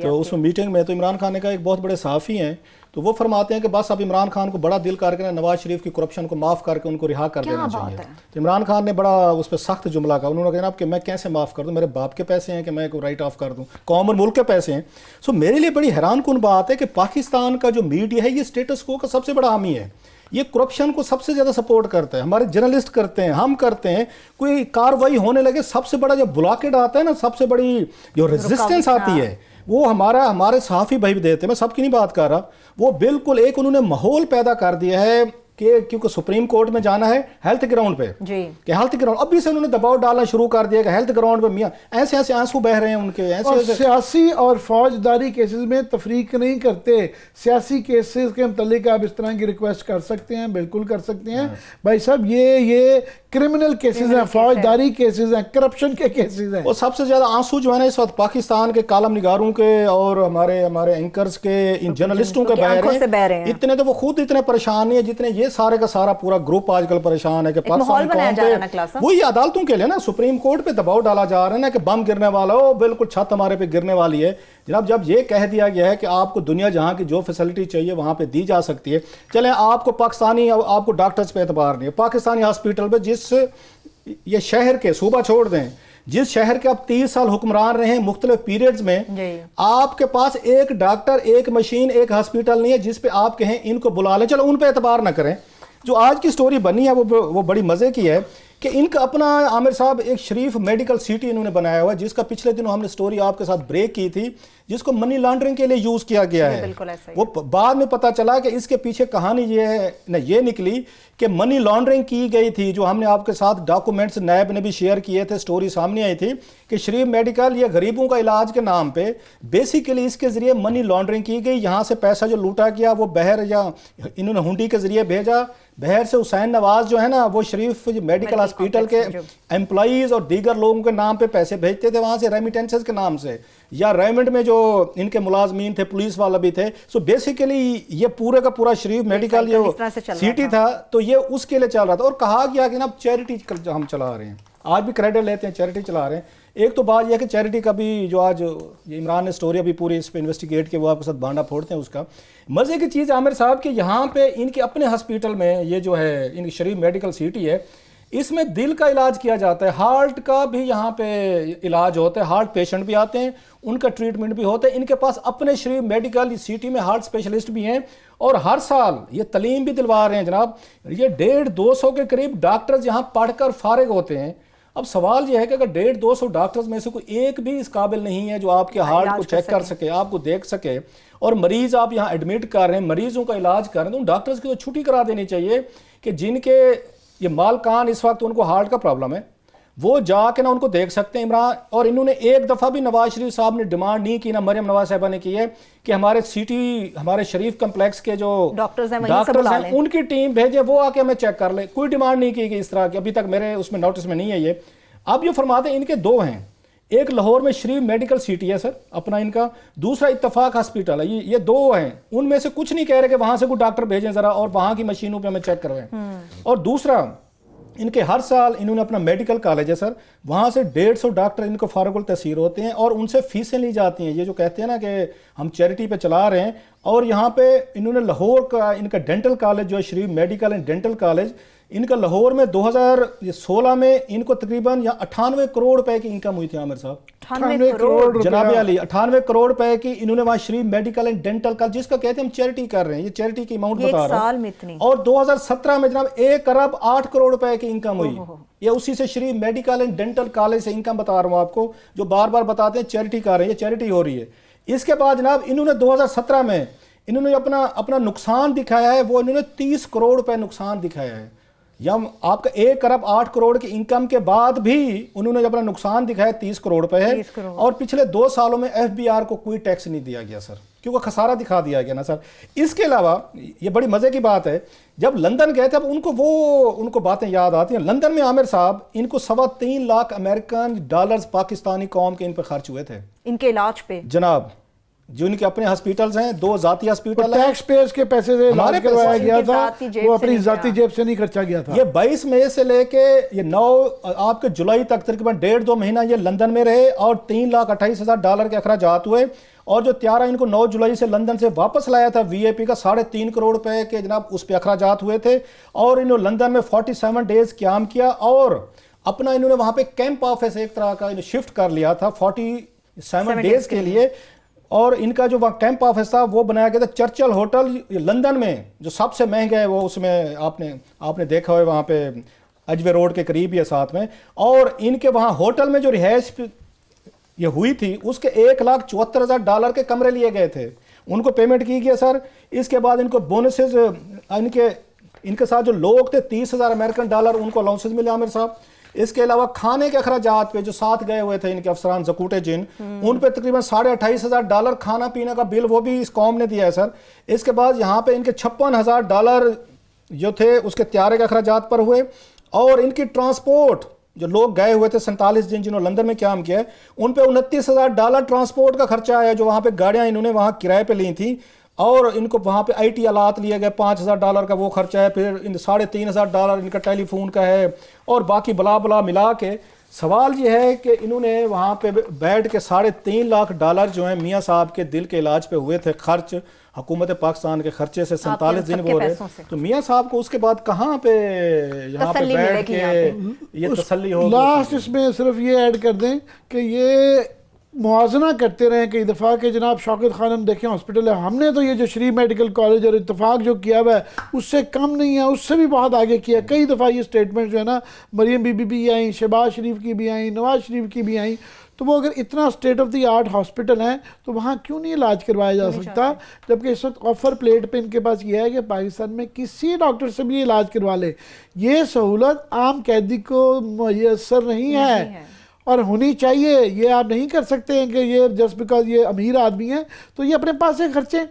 Speaker 3: तो उसमें मीटिंग में, तो इमरान खान ने कहा एक बहुत बड़े सहाफ़ी हैं, तो वो फरमाते हैं कि बस अब इमरान खान को बड़ा दिल करके नवाज शरीफ की करप्शन को माफ़ करके उनको रिहा कर देना चाहिए। तो इमरान खान ने बड़ा उस पर सख्त जुमला कहा। उन्होंने कहा कि मैं कैसे माफ़ कर दूं, मेरे बाप के पैसे हैं कि मैं को राइट ऑफ कर दूं, कौम और मुल्क के पैसे हैं। सो मेरे लिए बड़ी हैरान कुन बात है कि पाकिस्तान का जो मीडिया है ये स्टेटस को का सबसे बड़ा हामी है, ये करप्शन को सबसे ज़्यादा सपोर्ट करता है, हमारे जर्नलिस्ट करते हैं, हम करते हैं। कोई कार्रवाई होने लगे, सबसे बड़ा जो ब्लॉकेड आता है ना, सबसे बड़ी जो रेजिस्टेंस आती है, वो हमारे सहाफ़ी भाई भी देते हैं। मैं सबकी नहीं बात कर रहा। वो बिल्कुल एक उन्होंने माहौल पैदा कर दिया है कि क्योंकि सुप्रीम कोर्ट में जाना है हेल्थ ग्राउंड पे जी, कि हेल्थ ग्राउंड अभी से उन्होंने दबाव डालना शुरू कर दिया कि हेल्थ ग्राउंड पे मियाँ ऐसे ऐसे आंसू बह रहे हैं उनके, ऐसे
Speaker 2: सियासी और फौजदारी केसेस में तफरीक नहीं करते। सियासी केसेस के मुतालिक आप इस तरह की रिक्वेस्ट कर सकते हैं, बिल्कुल कर सकते हैं भाई साहब। ये क्रिमिनल केसेस हैं, फौजदारी केसेस हैं, करप्शन के केसेस हैं।
Speaker 3: और सबसे ज्यादा आंसू जो है ना इस वक्त पाकिस्तान के कालम निगारों के और हमारे एंकर्स के, इन जर्नलिस्टों के बह रहे हैं। इतने तो वो खुद इतने परेशान नहीं है जितने ये सारे का सारा पूरा ग्रुप आजकल परेशान है कि पाकिस्तान पे वही अदालतों के लिए ना सुप्रीम कोर्ट पे दबाव डाला जा रहा है ना कि बम गिरने वाला हो, बिल्कुल छत हमारे पे गिरने वाली है। जनाब जब ये कह दिया गया है कि आपको दुनिया जहां की जो फैसिलिटी चाहिए वहां पे दी जा सकती है, चले आपको आपको डॉक्टर्स पे एतबार नहीं है, पाकिस्तानी हॉस्पिटल पे जिस ये शहर के सूबा छोड़ दें, जिस शहर के आप 30 साल हुक्मरान रहे हैं मुख्तलिफ पीरियड्स में, आपके पास एक डॉक्टर, एक मशीन, एक हॉस्पिटल नहीं है जिस पे आप कहें इनको बुला लें, चलो उन पे एतबार ना करें। जो आज की स्टोरी बनी है वो बड़ी मजे की है कि इनका अपना आमिर साहब एक शरीफ मेडिकल सिटी इन्होंने बनाया हुआ है, जिसका पिछले दिनों हमने स्टोरी आपके साथ ब्रेक की थी, जिसको मनी लॉन्ड्रिंग के लिए यूज किया गया है। वो बाद में पता चला कि इसके पीछे कहानी ये निकली कि मनी लॉन्ड्रिंग की गई थी। जो हमने आपके साथ डॉक्यूमेंट्स नैब ने भी शेयर किए थे, स्टोरी सामने आई थी कि शरीफ मेडिकल ये गरीबों का इलाज के नाम पे बेसिकली इसके जरिए मनी लॉन्ड्रिंग की गई। यहाँ से पैसा जो लूटा गया वो बहर या इन्होंने हुंडी के जरिए भेजा, बहर से हुसैन नवाज जो है ना वो शरीफ मेडिकल हॉस्पिटल के एम्प्लॉइज और दीगर लोगों के नाम पे पैसे भेजते थे वहाँ से रेमिटेंसेस के नाम से, या रेमिट में जो इनके मुलाजमीन थे, पुलिस वाला भी थे। सो बेसिकली ये पूरे का पूरा शरीफ मेडिकल जो सिटी था तो ये उसके लिए चल रहा था। और कहा गया कि ना चैरिटी हम चला रहे हैं, आज भी क्रेडिट लेते हैं, चैरिटी चला रहे हैं। एक तो बात यह कि चैरिटी का भी जो आज ये इमरान ने स्टोरी अभी पूरी इस पे इन्वेस्टिगेट के वो आपके साथ बांडा फोड़ते हैं उसका। मज़े की चीज़ आमिर साहब कि यहाँ पे इनके अपने हॉस्पिटल में ये जो है इनकी शरीफ मेडिकल सिटी है, इसमें दिल का इलाज किया जाता है, हार्ट का भी यहाँ पे इलाज होता है, हार्ट पेशेंट भी आते हैं, उनका ट्रीटमेंट भी होता है। इनके पास अपने शरीफ मेडिकल सिटी में हार्ट स्पेशलिस्ट भी हैं और हर साल ये तालीम भी दिलवा रहे हैं जनाब। ये 150-200 के करीब डॉक्टर्स यहाँ पढ़कर फारिग होते हैं। अब सवाल यह है कि अगर 150-200 डॉक्टर्स में से कोई एक भी इस काबिल नहीं है जो आपके हार्ट को चेक कर सके, आपको देख सके, और मरीज आप यहाँ एडमिट कर रहे हैं, मरीजों का इलाज कर रहे हैं, तो उन डॉक्टर्स की तो छुट्टी करा देनी चाहिए कि जिनके ये मालकान इस वक्त उनको हार्ट का प्रॉब्लम है, वो जाके ना उनको देख सकते हैं इमरान। और इन्होंने एक दफ़ा भी नवाज शरीफ साहब ने डिमांड नहीं की, ना मरियम नवाज साहबा ने की है कि हमारे सिटी, हमारे शरीफ कम्प्लेक्स के जो डॉक्टर्स हैं उनकी टीम भेजे, वो आके हमें चेक कर ले। कोई डिमांड नहीं की इस तरह की, अभी तक मेरे उसमें नोटिस में नहीं है ये। अब ये फरमाते हैं इनके दो हैं, एक लाहौर में शरीफ मेडिकल सिटी है सर अपना इनका, दूसरा इत्तफाक हॉस्पिटल है। ये दो हैं, उनमें से कुछ नहीं कह रहे कि वहां से कोई डॉक्टर भेजें जरा और वहां की मशीनों पे हमें चेक करवाएं। और दूसरा ان کے ہر سال انہوں نے اپنا میڈیکل کالج ہے سر، وہاں سے 150 ڈاکٹر ان کو فارغ التحصیل ہوتے ہیں اور ان سے فیسیں لی جاتی ہیں. یہ جو کہتے ہیں نا کہ ہم چیریٹی پہ چلا رہے ہیں، اور یہاں پہ انہوں نے لاہور کا ان کا ڈینٹل کالج جو ہے شریف میڈیکل اینڈ ڈینٹل کالج، ان کا لاہور میں 2016 میں ان کو تقریباً 98 کروڑ روپے کی انکم ہوئی تھی عامر صاحب.
Speaker 1: 98 کروڑ
Speaker 3: جناب علی 98 کروڑ روپے کی انہوں نے وہاں شریف میڈیکل اینڈ ڈینٹل کا، جس کا کہتے ہیں ہم چیریٹی کر رہے ہیں، یہ چیریٹی کی اماؤنٹ بتا رہا ہوں. اور 2017 میں جناب 1 ارب 8 کروڑ روپے کی انکم ہوئی. یہ اسی سے شریف میڈیکل اینڈ ڈینٹل کالج سے انکم بتا رہا ہوں آپ کو، جو بار بار بتاتے ہیں چیریٹی کر رہے ہیں، یہ چیریٹی ہو رہی ہے. اس کے بعد جناب انہوں نے 2017 میں انہوں نے اپنا نقصان دکھایا ہے، وہ انہوں نے 30 کروڑ روپے نقصان دکھایا ہے. یا آپ کا 1 ارب 8 کروڑ کی انکم کے بعد بھی انہوں نے اپنا نقصان دکھایا 30 کروڑ روپے ہے. اور پچھلے 2 سالوں میں FBR کو کوئی ٹیکس نہیں دیا گیا سر، کیونکہ خسارہ دکھا دیا گیا نا سر. اس کے علاوہ یہ بڑی مزے کی بات ہے، جب لندن گئے تھے اب ان کو باتیں یاد آتی ہیں. لندن میں عامر صاحب ان کو 3.25 لاکھ امریکن ڈالرز پاکستانی قوم کے ان پہ خرچ ہوئے تھے ان کے علاج پہ جناب. جو ان کے اپنے ہاسپٹلز ہیں، 2 ذاتی ہاسپٹل ہیں،
Speaker 2: ٹیکس پیئرز کے پیسے سے علاج کروایا گیا تھا، وہ اپنی ذاتی جیب سے نہیں خرچا گیا تھا.
Speaker 3: یہ 22 مئی سے لے کے یہ 9 آپ کے جولائی تک تقریباً 1.5-2 مہینہ یہ لندن میں رہے اور $3,28,000 کے اخراجات ہوئے. اور جو طیارہ ان کو 9 جولائی سے لندن سے واپس لایا تھا VIP کا 3.5 کروڑ روپے کے جناب اس پہ اخراجات ہوئے تھے. اور انہوں لندن میں 47 ڈیز قیام کیا اور اپنا انہوں نے وہاں پہ کیمپ آفس ایک طرح کا شفٹ کر لیا تھا 47 ڈیز کے لیے. اور ان کا جو وہاں کیمپ آفس تھا وہ بنایا گیا تھا چرچل ہوٹل لندن میں، جو سب سے مہنگا ہے. وہ اس میں آپ نے دیکھا ہوئے وہاں پہ اجوے روڈ کے قریب ہی ہے ساتھ میں. اور ان کے وہاں ہوٹل میں جو رہائش یہ ہوئی تھی اس کے $1,74,000 کے کمرے لیے گئے تھے، ان کو پیمنٹ کی گیا سر. اس کے بعد ان کو بونسز ان کے ساتھ جو لوگ تھے $30,000 امریکن ڈالر ان کو الاؤنسز ملے عامر صاحب. اس کے علاوہ کھانے کے اخراجات پہ جو ساتھ گئے ہوئے تھے ان کے افسران زکوٹے جن، ان پہ تقریباً $28,500 کھانا پینے کا بل وہ بھی اس قوم نے دیا ہے سر. اس کے بعد یہاں پہ ان کے $56,000 جو تھے اس کے طیارے کے اخراجات پر ہوئے. اور ان کی ٹرانسپورٹ جو لوگ گئے ہوئے تھے 47 دن جنہوں لندن میں قیام کیا ہے، ان پہ $29,000 ٹرانسپورٹ کا خرچہ آیا، جو وہاں پہ گاڑیاں انہوں نے وہاں کرائے پہ لی تھیں. اور ان کو وہاں پہ IT آلات لیے گئے، $5,000 کا وہ خرچہ ہے. پھر $3,500 ان کا ٹیلی فون کا ہے اور باقی بلا بلا ملا کے. سوال یہ ہے کہ انہوں نے وہاں پہ بیٹھ کے $3.5 لاکھ جو ہیں میاں صاحب کے دل کے علاج پہ ہوئے تھے خرچ، حکومت پاکستان کے خرچے سے 47 دن وہ رہے. تو میاں صاحب کو اس کے بعد کہاں پہ یہاں پہ بیٹھ کے یہ تسلی ہو.
Speaker 2: لاسٹ اس میں صرف یہ ایڈ کر دیں کہ یہ موازنہ کرتے رہے کئی دفعہ کہ جناب شوکت خانم دیکھیں ہاسپٹل ہے، ہم نے تو یہ جو شریف میڈیکل کالج اور اتفاق جو کیا ہوا ہے اس سے کم نہیں ہے، اس سے بھی بہت آگے کیا. کئی دفعہ یہ سٹیٹمنٹ جو ہے نا مریم بی بی بھی آئیں، شہباز شریف کی بھی آئیں، نواز شریف کی بھی آئیں. تو وہ اگر اتنا state of the art hospital ہیں تو وہاں کیوں نہیں علاج کروایا جا سکتا، جبکہ اس وقت آفر پلیٹ پہ ان کے پاس یہ ہے کہ پاکستان میں کسی ڈاکٹر سے بھی علاج کروا لے. یہ سہولت عام قیدی کو میسر نہیں ہے اور ہونی چاہیے. یہ آپ نہیں کر سکتے ہیں کہ یہ جسٹ بیکاز یہ امیر آدمی ہیں تو یہ اپنے پاس سے خرچیں.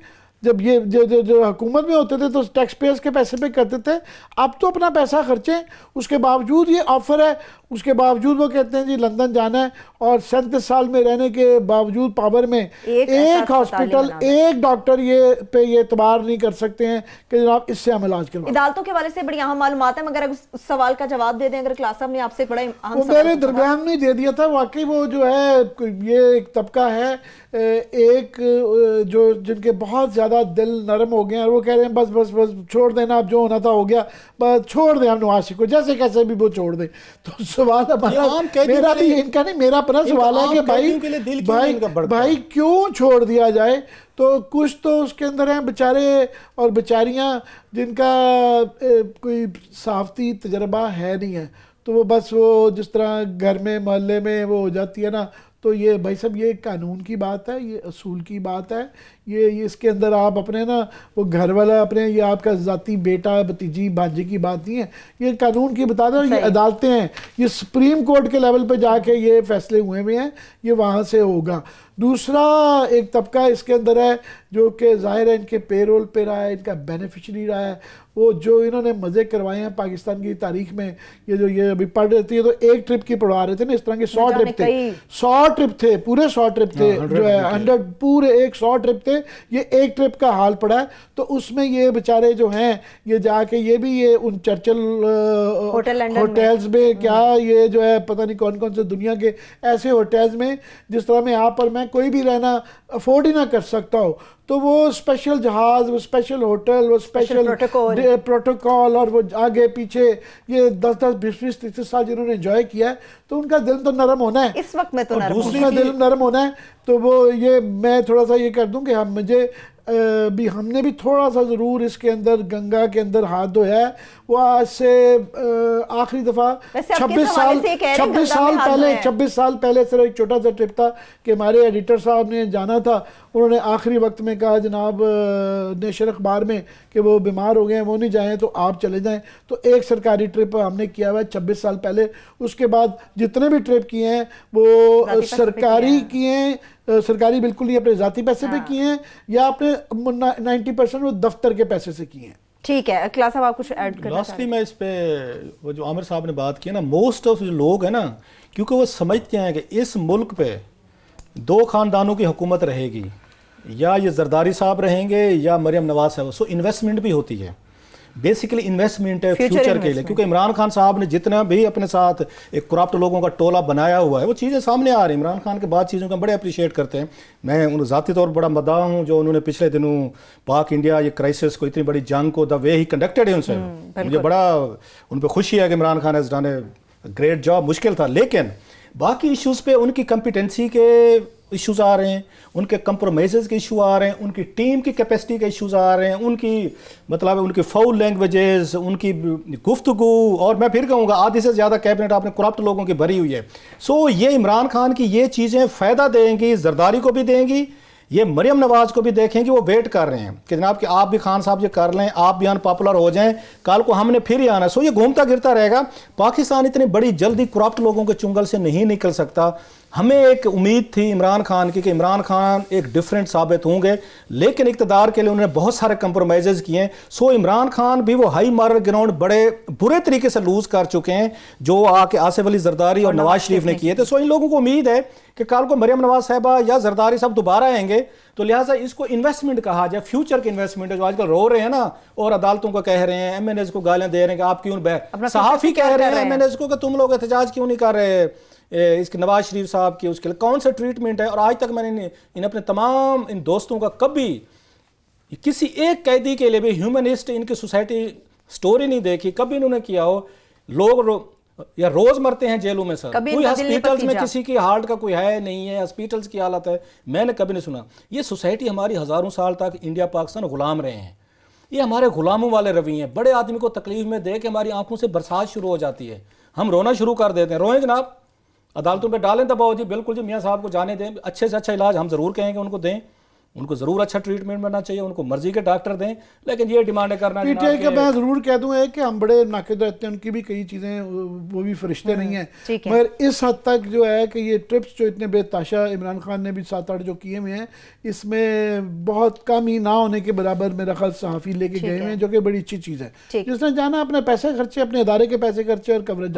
Speaker 2: جب یہ جو حکومت میں ہوتے تھے تو ٹیکس پیئرز کے پیسے پہ کرتے تھے، اب تو اپنا پیسہ خرچیں. اس کے باوجود یہ آفر ہے، اس کے باوجود وہ کہتے ہیں جی لندن جانا ہے. اور 37 سال میں رہنے کے باوجود پاور میں ایک ہاسپٹل ایک ڈاکٹر پہ یہ اعتبار نہیں کر سکتے ہیں کہ جناب اس سے ہم علاج کروائیں.
Speaker 1: عدالتوں کے حوالے سے بڑی اہم معلومات ہیں، مگر اس سوال کا جواب دے دیں اگر کلاس صاحب نے آپ سے بڑا اہم
Speaker 2: سوال میرے درمیان میں دے دیا تھا. واقعی وہ جو ہے یہ ایک طبقہ ہے ایک جو جن کے بہت زیادہ دل نرم ہو گئے ہیں اور وہ کہہ رہے ہیں بس بس بس چھوڑ دینا، اب جو ہونا تھا ہو گیا، بس چھوڑ دیں ہم نواز شریف کو جیسے کیسے بھی وہ چھوڑ دیں. تو سوال میرا بھی ان کا نہیں، میرا اپنا سوال ہے کہ بھائی کیوں چھوڑ دیا جائے. تو کچھ تو اس کے اندر ہیں بیچارے اور بیچاریاں جن کا کوئی صحافتی تجربہ ہے نہیں ہے، تو وہ بس وہ جس طرح گھر میں محلے میں وہ ہو جاتی ہے نا. تو یہ بھائی صاحب یہ قانون کی بات ہے، یہ اصول کی بات ہے. یہ اس کے اندر آپ اپنے نا وہ گھر والا اپنے یہ آپ کا ذاتی بیٹا بھتیجی بھانجے کی بات نہیں ہے، یہ قانون کی بتا دیں. یہ عدالتیں ہیں، یہ سپریم کورٹ کے لیول پہ جا کے یہ فیصلے ہوئے ہوئے ہیں، یہ وہاں سے ہوگا. دوسرا ایک طبقہ اس کے اندر ہے جو کہ ظاہر ہے ان کے پے رول پہ رہا ہے، ان کا بینیفیشری رہا ہے. وہ جو انہوں نے مزے کروائے ہیں پاکستان کی تاریخ میں، یہ جو یہ ابھی پڑھ رہی تھی تو ایک ٹرپ کی پڑھوا رہے تھے نا، اس طرح کے 100 ٹرپ تھے، 100 ट्रिप थे, पूरे 100 ट्रिप थे, जो है 100 पूरे 100 ट्रिप थे, ये एक ट्रिप का हाल पड़ा है। तो उसमें ये बेचारे जो हैं ये जाके ये भी ये उन चर्चिल होटल्स में क्या ये जो है पता नहीं कौन कौन से दुनिया के ऐसे होटल्स में जिस तरह में यहाँ पर मैं कोई भी रहना अफोर्ड ही ना कर सकता हूँ, तो वो स्पेशल जहाज, वो स्पेशल होटल, वो स्पेशल प्रोटोकॉल और वो आगे पीछे ये 10-10, 20-20, 30 साल जिन्होंने एंजॉय किया है, तो उनका दिल तो नरम होना है
Speaker 1: इस वक्त में, तो
Speaker 2: उसका दिल नरम होना है। तो वो ये मैं थोड़ा सा ये कर दूं कि हमने भी थोड़ा सा ज़रूर इसके अंदर गंगा के अंदर हाथ धोया है। वो आज से आखिरी दफ़ा 26 साल पहले सिर्फ एक छोटा सा ट्रिप था कि हमारे एडिटर साहब ने जाना था, उन्होंने आखिरी वक्त में कहा जनाब नेशनल अखबार में कि वो बीमार हो गए हैं, वो नहीं जाएं तो आप चले जाएं। तो एक सरकारी ट्रिप हमने किया हुआ है 26 साल पहले। उसके बाद जितने भी ट्रिप किए हैं वो सरकारी किए हैं, सरकारी बिल्कुल नहीं, अपने ज़ाती पैसे पे किए हैं या अपने 90% वो दफ्तर के पैसे से किए हैं।
Speaker 1: ठीक है, क्लास साहब आप कुछ ऐड करना
Speaker 3: लास्टली मैं इस पे वो जो आमिर साहब ने बात की ना, मोस्ट ऑफ जो लोग हैं ना, क्योंकि वो समझते हैं कि इस मुल्क पे 2 खानदानों की हुकूमत रहेगी, या ये जरदारी साहब रहेंगे या मरियम नवाज साहब। सो इन्वेस्टमेंट भी होती है, बेसिकली इन्वेस्टमेंट है फ्यूचर के लिए, क्योंकि इमरान खान साहब ने जितना भी अपने साथ एक करप्ट लोगों का टोला बनाया हुआ है वो चीज़ें सामने आ रही हैं। इमरान खान के बाद चीज़ों का बड़े अप्रिशिएट करते हैं, मैं उन ज़ाती तौर पर बड़ा मद्दाह हूँ जो उन्होंने पिछले दिनों पाक इंडिया ये क्राइसिस को, इतनी बड़ी जंग को द वे ही कंडक्टेड है उनसे, मुझे बड़ा उन पर खुशी है कि Imran Khan has done a great job. मुश्किल था, लेकिन बाकी इश्यूज़ पे उनकी कम्पिटेंसी के इश्यूज़ आ रहे हैं, उनके कंप्रोमाइज़ के इशू आ रहे हैं, उनकी टीम की कैपेसिटी के इश्यूज़ आ रहे हैं, उनकी मतलब उनकी फाउल लैंग्वेजेस, उनकी गुफ्तगू, और मैं फिर कहूँगा आधे से ज़्यादा कैबिनेट आपने करप्ट लोगों की भरी हुई है। सो ये इमरान खान की ये चीज़ें फ़ायदा देंगी, जरदारी को भी देंगी, ये मरियम नवाज को भी देखेंगे, वो वेट कर रहे हैं कि जनाब कि आप भी खान साहब ये कर लें, आप भी अनपॉपुलर हो जाएं, कल को हमने फिर ही आना। सो ये घूमता गिरता रहेगा। पाकिस्तान इतनी बड़ी जल्दी करप्ट लोगों के चुंगल से नहीं निकल सकता। हमें एक उम्मीद थी इमरान खान की कि इमरान खान एक डिफरेंट साबित होंगे, लेकिन इक़्तिदार के लिए उन्होंने बहुत सारे कंप्रोमाइज़ किए हैं। सो इमरान खान भी वो हाई मॉरल ग्राउंड बड़े बुरे तरीके से लूज़ कर चुके हैं जो आके आसिफ अली जरदारी और नवाज शरीफ ने किए थे। सो इन लोगों को उम्मीद है कि कल को मरियम नवाज साहबा या जरदारी साहब दोबारा आएंगे, तो लिहाजा इसको इन्वेस्टमेंट कहा जाए, फ्यूचर के इन्वेस्टमेंट है। जो आजकल रो रहे हैं ना और अदालतों को कह रहे हैं, MNAs को गालियां दे रहे हैं कि आप क्यों बैठ, सहाफ़ी कह रहे हैं MNAs को कि तुम लोग एहतजाज क्यों नहीं कर रहे इसके नवाज शरीफ साहब की, उसके लिए कौन सा ट्रीटमेंट है। और आज तक मैंने इन अपने तमाम इन दोस्तों का कभी किसी एक कैदी के लिए भी ह्यूमनिस्ट इनकी सोसाइटी स्टोरी नहीं देखी, कभी इन्होंने किया हो। लोग या रोज मरते हैं जेलों में सर, कोई हॉस्पिटल्स में किसी की हार्ट का कोई है नहीं है, हॉस्पिटल्स की हालत है, मैंने कभी नहीं सुना। ये सोसाइटी हमारी हज़ारों साल तक इंडिया पाकिस्तान गुलाम रहे हैं, ये हमारे गुलामों वाले रवैये हैं। बड़े आदमी को तकलीफ में दे के हमारी आंखों से बरसात शुरू हो जाती है, हम रोना शुरू कर देते हैं। रोएं जनाब, अदालतों पे डालें दबाव जी, बिल्कुल जी, मियाँ साहब को जाने दें, अच्छे से अच्छा इलाज हम ज़रूर कहेंगे उनको दें, उनको ज़रूर अच्छा ट्रीटमेंट मिलना चाहिए, उनको मर्जी के डॉक्टर दें, लेकिन ये डिमांड करना
Speaker 2: पीटीआई का मैं ज़रूर कह दूँ है कि हम बड़े नाक़िद रहते हैं, उनकी भी कई चीज़ें वो भी फरिश्ते नहीं हैं, मगर इस हद तक जो है कि ये ट्रिप्स जो इतने बेताशा इमरान खान ने भी 7-8 जो किए हुए हैं, इसमें बहुत कम ही ना होने के बराबर मेरा ख्याल सहाफ़ी लेके गए हुए हैं, जो कि बड़ी अच्छी चीज़ है। जिसने जाना अपने पैसे खर्चे, अपने इदारे के पैसे खर्चे और कवरेज।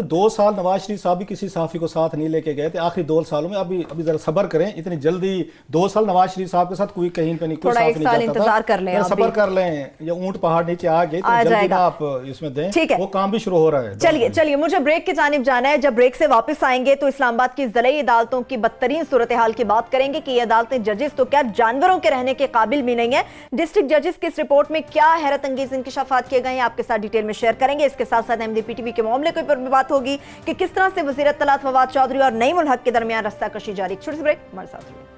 Speaker 3: 2 साल नवाज शरीफ साहब भी किसी सहाफ़ी को साथ नहीं लेके गए थे आखिरी 2 सालों में। अभी ज़रा सब्र करें, इतनी जल्दी 2 साल नवाज शरीफ साहब के साथ कोई कहीं पे नहीं, कोई साथ नहीं जाता
Speaker 1: इंतजार कर लें,
Speaker 3: सब्र कर लें, या ऊंट पहाड़ नीचे आ गए तो जल्दी आप इसमें दें, ठीक है, वो काम भी शुरू हो रहा है।
Speaker 1: चलिए मुझे ब्रेक की जानिब जाना है। जब ब्रेक से वापस आएंगे तो इस्लामाबाद की ज़िले अदालतों की बदतरीन सूरत हाल की बात करेंगे कि ये अदालतें जजेस तो क्या जानवरों के रहने के काबिल भी नहीं है। डिस्ट्रिक्ट जजेस की इस रिपोर्ट में क्या हैरत अंगेज इंकशाफात किए गए हैं आपके साथ डिटेल में शेयर करेंगे। इसके साथ साथ MDPTV के मामले के ऊपर भी बात होगी कि किस तरह से वज़ीर इत्तलात फवाद चौधरी और नईम उल हक के दरमियान रस्साकशी जारी। छोटी सी ब्रेक, हमारे साथ रहिए।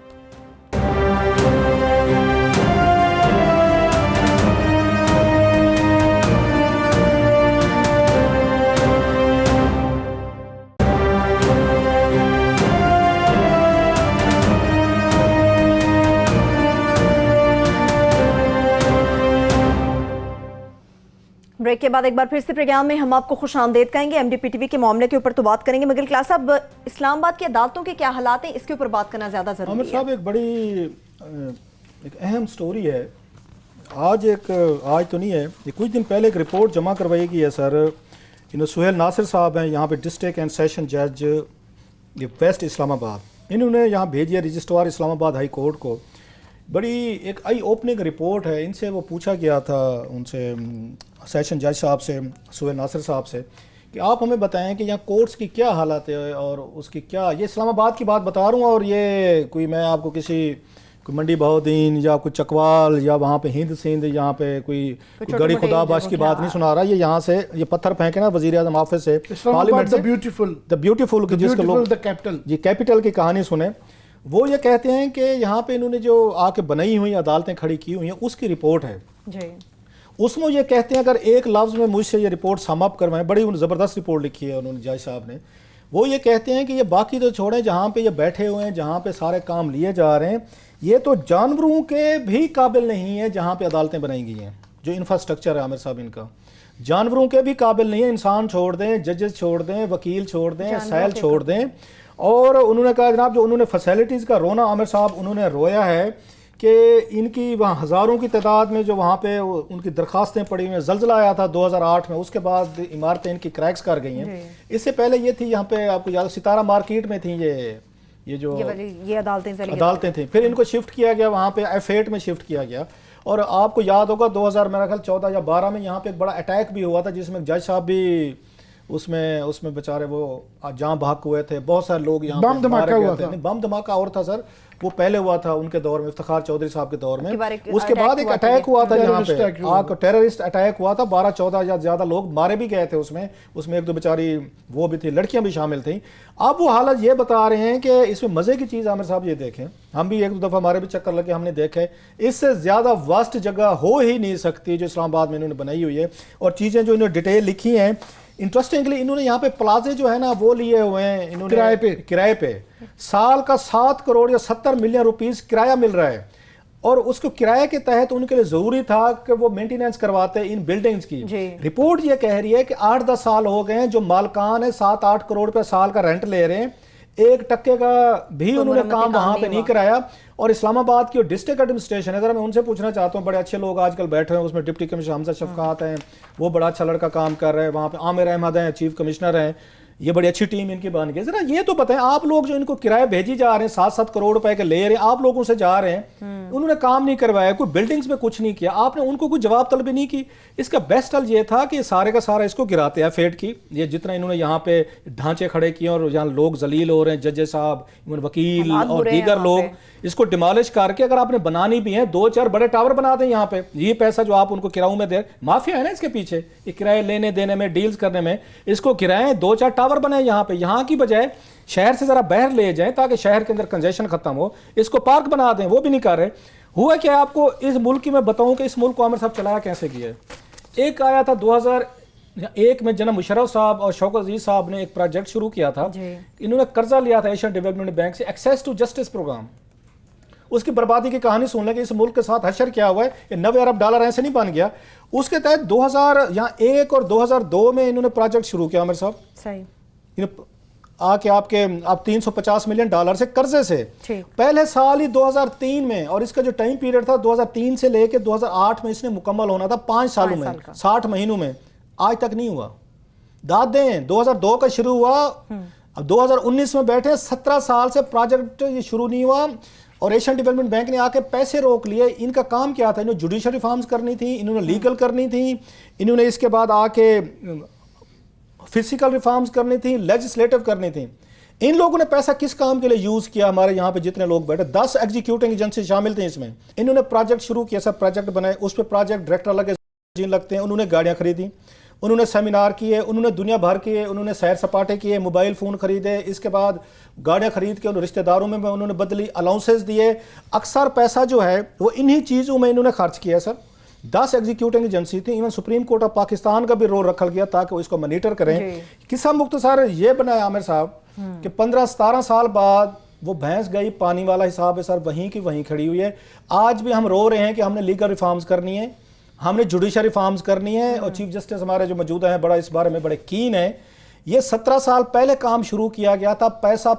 Speaker 1: ब्रेक के बाद एक बार फिर से प्रोग्राम में हम आपको खुश आमदेद कहेंगे। MDPTV के मामले के ऊपर तो बात करेंगे, मगर क्लास साहब इस्लामाबाद की अदालतों के क्या हालात हैं, इसके ऊपर बात करना ज़्यादा ज़रूरी है।
Speaker 3: आमिर साहब, एक बड़ी एक अहम स्टोरी है। आज तो नहीं है, ये कुछ दिन पहले एक रिपोर्ट जमा करवाई गई है सर। सुहेल नासिर साहब हैं यहाँ पे डिस्ट्रिक्ट एंड सेशन जज ये वेस्ट इस्लामाबाद, इन्होंने यहाँ भेजी है रजिस्ट्रार इस्लामाबाद हाई कोर्ट को। बड़ी एक आई ओपनिंग रिपोर्ट है, इनसे वो पूछा गया था उनसे सेशन जज साहब से, सुहेल नासिर साहब से, कि आप हमें बताएं कि यहाँ कोर्ट्स की क्या हालत है और उसकी क्या, ये इस्लामाबाद की बात बता रहा हूँ और ये कोई मैं आपको किसी कोई मंडी बहाउद्दीन या कोई चकवाल या वहाँ पे हिंद सिंध यहाँ पे कोई गड़ी खुदाबाश की बात नहीं सुना रहा। ये यहाँ से ये पत्थर फेंके ना वजीर आज़म ऑफिस से पार्लियामेंट से, द ब्यूटीफुल की जिसको लोग ये कैपिटल की कहानी सुने, वो ये कहते हैं कि यहाँ पे इन्होंने जो आके बनाई हुई अदालतें खड़ी की हुई हैं उसकी रिपोर्ट है जी। उसमें ये कहते हैं, अगर एक लफ्ज़ में मुझसे ये रिपोर्ट सम अप करवाएं, बड़ी ज़बरदस्त रिपोर्ट लिखी है उन्होंने जज साहब ने, वो ये कहते हैं कि ये बाकी तो छोड़ें, जहाँ पे ये बैठे हुए हैं, जहाँ पे सारे काम लिए जा रहे हैं, ये तो जानवरों के भी काबिल नहीं है जहाँ पे अदालतें बनाई गई हैं। जो इंफ्रास्ट्रक्चर है आमिर साहब इनका, जानवरों के भी काबिल नहीं है। इंसान छोड़ दें, जजेस छोड़ दें, वकील छोड़ दें, सैल छोड़ दें। और उन्होंने कहा जनाब जो उन्होंने फैसिलिटीज़ का रोना आमिर साहब उन्होंने रोया है कि इनकी वहाँ हज़ारों की तादाद में जो वहाँ पे उनकी दरखास्तें पड़ी हुई हैं। ज़लज़ला आया था 2008 में, उसके बाद इमारतें इनकी क्रैक्स कर गई हैं। इससे पहले ये थी यहाँ पे आपको याद सितारा मार्केट में थी ये जो
Speaker 1: ये अदालतें
Speaker 3: थी, फिर इनको शिफ्ट किया गया वहाँ पे F8 में शिफ्ट किया गया। और आपको याद होगा 2000 मेरा ख्याल 14 या 12 में यहाँ पे एक बड़ा अटैक भी हुआ था जिसमें जज साहब भी उसमें बेचारे वो जहाँ भाग हुए थे, बहुत सारे लोग यहाँ
Speaker 2: बम धमाका हुआ था।
Speaker 3: बम धमाका और था सर, वो पहले हुआ था उनके दौर में, इफ्तिखार चौधरी साहब के दौर में। उसके बाद एक अटैक हुआ था यहाँ पे, टेररिस्ट अटैक हुआ था, 12-14 या ज्यादा लोग मारे भी गए थे उसमें एक दो बेचारी वो भी थी, लड़कियां भी शामिल थी। अब वो हालत ये बता रहे हैं कि इसमें मजे की चीज आमिर साहब ये देखें, हम भी एक दो दफा हमारे भी चक्कर लगे, हमने देखे इससे ज्यादा वास्ट जगह हो ही नहीं सकती जो इस्लामाबाद में इन्होंने बनाई हुई है। और चीजें जो इन्होंने डिटेल लिखी हैं, इंटरेस्टिंगली इन्होंने यहाँ पे प्लाजे जो है ना वो लिए हुए हैं इन्होंने किराए पे साल का 7 करोड़ या 70 मिलियन रुपीस किराया मिल रहा है। और उसको किराए के तहत उनके लिए जरूरी था कि वो मेंटेनेंस करवाते इन बिल्डिंग्स की। रिपोर्ट ये कह रही है कि 8-10 साल हो गए हैं जो मालकान है 7-8 करोड़ रुपए साल का रेंट ले रहे हैं, 1% का भी उन्होंने काम वहां पे नहीं कराया। और इस्लामाबाद की डिस्ट्रिक्ट एडमिनिस्ट्रेशन है, जरा मैं उनसे पूछना चाहता हूँ, बड़े अच्छे लोग आजकल बैठे हैं उसमें, डिप्टी कमिश्नर हमजा शफकात हैं, वो बड़ा अच्छा लड़का काम कर रहे हैं वहाँ पे, आमिर अहमद हैं चीफ कमिश्नर हैं, ये बड़ी अच्छी टीम इनकी बन गई। जरा ये तो बताएं, आप लोग जो इनको किराए भेजी जा रहे हैं 7-7 करोड़ रुपए के ले रहे हैं, आप लोगों से जा रहे हैं, उन्होंने काम नहीं करवाया, कोई बिल्डिंग्स में कुछ नहीं किया, आपने उनको कोई जवाब तलब नहीं की। इसका बेस्ट हल ये था कि सारे का सारा इसको गिराते हैं फेड की, ये जितना इन्होंने यहाँ पे ढांचे खड़े किए और यहाँ लोग जलील हो रहे हैं, जजेस साहब, वकील और दीगर लोग, इसको डिमोलिश करके अगर आपने बनानी भी है 2-4 बड़े टावर बना दें यहाँ पे। ये पैसा जो आप उनको किरायों में दे, माफिया है ना इसके पीछे, ये किराए लेने देने में, डील्स करने में, इसको किराए 2-4 टावर बनाए यहाँ पे, यहाँ की बजाय शहर से जरा बाहर ले जाएं ताकि शहर के अंदर कंजेशन खत्म हो, इसको पार्क बना दें, वो भी नहीं कर रहे। हुआ क्या आपको इस मुल्क की मैं बताऊं कि इस मुल्क को आमिर साहब चलाया कैसे किया। एक आया था 2001 में जनाब मुशर्रफ साहब और शौकत अजीज साहब ने एक प्रोजेक्ट शुरू किया था, इन्होंने कर्जा लिया था एशियन डेवलपमेंट बैंक से, एक्सेस टू जस्टिस प्रोग्राम। उसकी बर्बादी की कहानी सुन लें कि इस मुल्क के साथ हशर क्या हुआ है, ये $90 अरब ऐसे नहीं बन गया। उसके तहत 2001 और 2002 में इन्होंने प्रोजेक्ट शुरू किया आमिर साहब, सही आके आप $350 मिलियन से कर्जे से, पहले साल ही 2003 में, और इसका जो टाइम पीरियड था 2003 से लेके 2008 में इसने मुकम्मल होना था, 5 सालों में, 60 महीनों में, आज तक नहीं हुआ। दाद दें 2002 का शुरू हुआ, अब 2019 में बैठे, 17 साल से प्रोजेक्ट ये शुरू नहीं हुआ। और एशियन डेवलपमेंट बैंक ने आके पैसे रोक लिए। इनका काम क्या था, इन्होंने जुडिशल रिफॉर्म्स करनी थी, इन्होंने लीगल करनी थी, इन्होंने इसके बाद आके फिजिकल रिफॉर्म्स करनी थी, लेजिस्लेटिव करनी थी। इन लोगों ने पैसा किस काम के लिए यूज किया? हमारे यहाँ पे जितने लोग बैठे 10 एग्जीक्यूटिंग एजेंसी शामिल थे इसमें। इन्होंने प्रोजेक्ट शुरू किया, सब प्रोजेक्ट बनाए, उस पर प्रोजेक्ट डायरेक्टर लगते हैं, उन्होंने गाड़ियाँ खरीदी, उन्होंने सेमिनार किए, उन्होंने दुनिया भर किए, उन्होंने सैर सपाटे किए, मोबाइल फ़ोन खरीदे, इसके बाद गाड़ियाँ खरीद के रिश्तेदारों में उन्होंने बदली, अलाउंसेस दिए। अक्सर पैसा जो है वो इन्हीं चीज़ों में इन्होंने खर्च किया सर। 10 एग्जीक्यूटिंग एजेंसी थी, even supreme court of Pakistan का भी रोल रखा गया ताकि वो इसको मॉनिटर करें। किस्सा मुख्तसर ये बनाया आमिर साहब कि 15-17 साल बाद वो भैंस गई, पानी वाला हिसाब है सर, वहीं की वहीं खड़ी हुई है। आज भी हम रो रहे हैं कि हमने लीगल रिफॉर्म्स करनी है, हमने जुडिशल रिफॉर्म्स करनी है, और चीफ जस्टिस हमारे जो मौजूदा हैं बड़ा इस बारे में बड़े कीन है। ये 17 साल पहले काम शुरू किया गया था, पैसा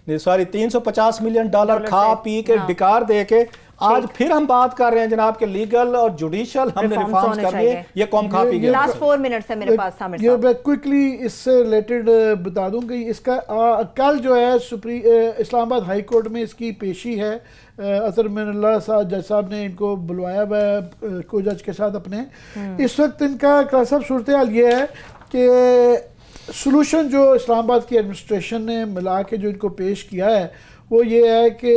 Speaker 3: 350 मिलियन डॉलर खा पी के डिकार दे के آج پھر ہم بات کر رہے ہیں جناب کے لیگل اور جوڈیشل ہم نے ریفارمز کر دیے, یہ قوم کھا پی گیا.
Speaker 1: لاسٹ 4 منٹس ہے میرے پاس عامر
Speaker 2: یہ
Speaker 1: صاحب.
Speaker 2: میں کوئکلی اس سے ریلیٹڈ بتا دوں کہ اس کا کل جو ہے اسلام آباد ہائی کورٹ میں اس کی پیشی ہے. اظہر من اللہ صاحب جج صاحب نے ان کو بلوایا ہوا ہے کو جج کے ساتھ اپنے. اس وقت ان کا صاحب صورتحال یہ ہے کہ سلوشن جو اسلام آباد کی ایڈمنسٹریشن نے ملا کے جو ان کو پیش کیا ہے وہ یہ ہے کہ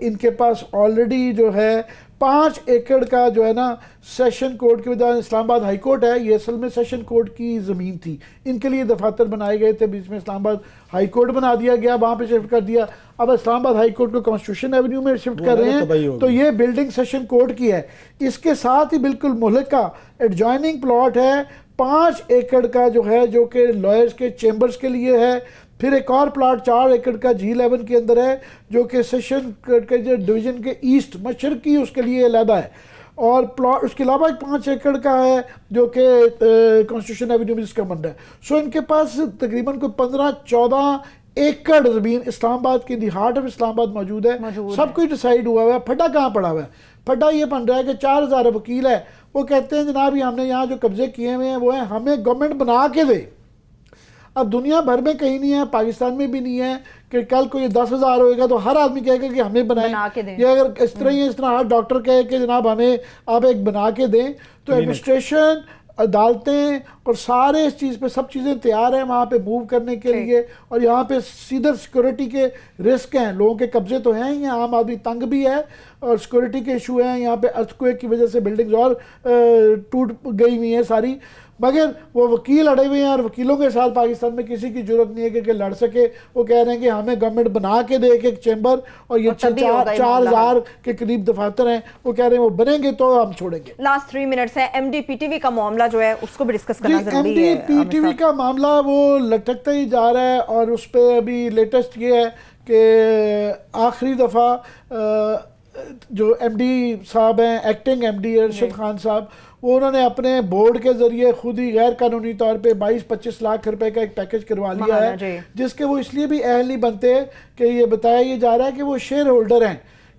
Speaker 2: ان کے پاس آلریڈی جو ہے 5 ایکڑ کا جو ہے نا سیشن کورٹ کے بجائے اسلام آباد ہائی کورٹ ہے, یہ اصل میں سیشن کورٹ کی زمین تھی. ان کے لیے دفاتر بنائے گئے تھے, بیچ میں اسلام آباد ہائی کورٹ بنا دیا گیا, وہاں پہ شفٹ کر دیا. اب اسلام آباد ہائی کورٹ کو کانسٹیٹیوشن ایونیو میں شفٹ کر رہے ہیں, تو یہ بلڈنگ سیشن کورٹ کی ہے. اس کے ساتھ ہی بالکل ملکہ ایڈجوائننگ پلاٹ ہے 5 ایکڑ کا جو ہے, جو کہ لائرز کے چیمبرز کے لیے ہے. پھر ایک اور پلاٹ 4 ایکڑ کا G11 کے اندر ہے جو کہ سیشن کے ڈویژن کے ایسٹ مشرقی اس کے لیے علیحدہ ہے. اور پلاٹ اس کے علاوہ ایک 5 ایکڑ کا ہے جو کہ کانسٹیٹیوشن ایونیو میں جس کا بن رہا ہے. سو ان کے پاس تقریباً کوئی 15-14 ایکڑ زمین اسلام آباد کے دی ہارٹ آف اسلام آباد موجود ہے. سب کچھ ڈیسائیڈ ہوا ہوا ہے. پھڈا کہاں پڑا ہوا ہے؟ پھڈا یہ بن رہا ہے کہ 4000 وکیل ہے, وہ کہتے ہیں جناب یہ ہم نے یہاں جو قبضے کیے ہوئے ہیں وہ ہیں ہمیں گورنمنٹ بنا کے دے. اب دنیا بھر میں کہیں نہیں ہے, پاکستان میں بھی نہیں ہے کہ کل کو یہ 10,000 ہوئے گا تو ہر آدمی کہے گا کہ ہمیں بنائیں. یہ اگر اس طرح ہی اس طرح ہر ڈاکٹر کہے کہ جناب ہمیں آپ ایک بنا کے دیں, تو ایڈمنسٹریشن عدالتیں اور سارے اس چیز پہ سب چیزیں تیار ہیں وہاں پہ موو کرنے کے لیے. اور یہاں پہ سیدھا سیکورٹی کے رسک ہیں, لوگوں کے قبضے تو ہیں ہی, عام آدمی تنگ بھی ہے اور سیکورٹی کے ایشو ہیں. یہاں پہ ارتھکویک کی وجہ سے بلڈنگز اور ٹوٹ گئی ہوئی ہیں ساری, مگر وہ وکیل اڑے ہوئے ہیں اور وکیلوں کے ساتھ پاکستان میں کسی کی ضرورت نہیں ہے کہ لڑ سکے. وہ کہہ رہے ہیں کہ ہمیں گورنمنٹ بنا کے دے ایک چیمبر, اور یہ 4,000 کے قریب دفاتر ہیں, وہ کہہ رہے ہیں وہ بنیں گے تو ہم چھوڑیں گے.
Speaker 1: لاسٹ 3 منٹس ہے. M D P T V کا معاملہ جو ہے اس کو بھی ڈسکس کرنا ضروری ہے.
Speaker 2: M D P T V کا معاملہ وہ لٹکتا ہی جا رہا ہے, اور اس پہ ابھی لیٹسٹ یہ ہے کہ آخری دفعہ جو ایم ڈی صاحب ہیں, acting M D Arshad Khan صاحب, وہ انہوں نے اپنے بورڈ کے ذریعے خود ہی غیر قانونی طور پہ 22-25 لاکھ روپے کا ایک پیکج کروا لیا ہے, جس کے وہ اس لیے بھی اہل نہیں بنتے کہ یہ بتایا یہ جا رہا ہے کہ وہ شیئر ہولڈر ہیں,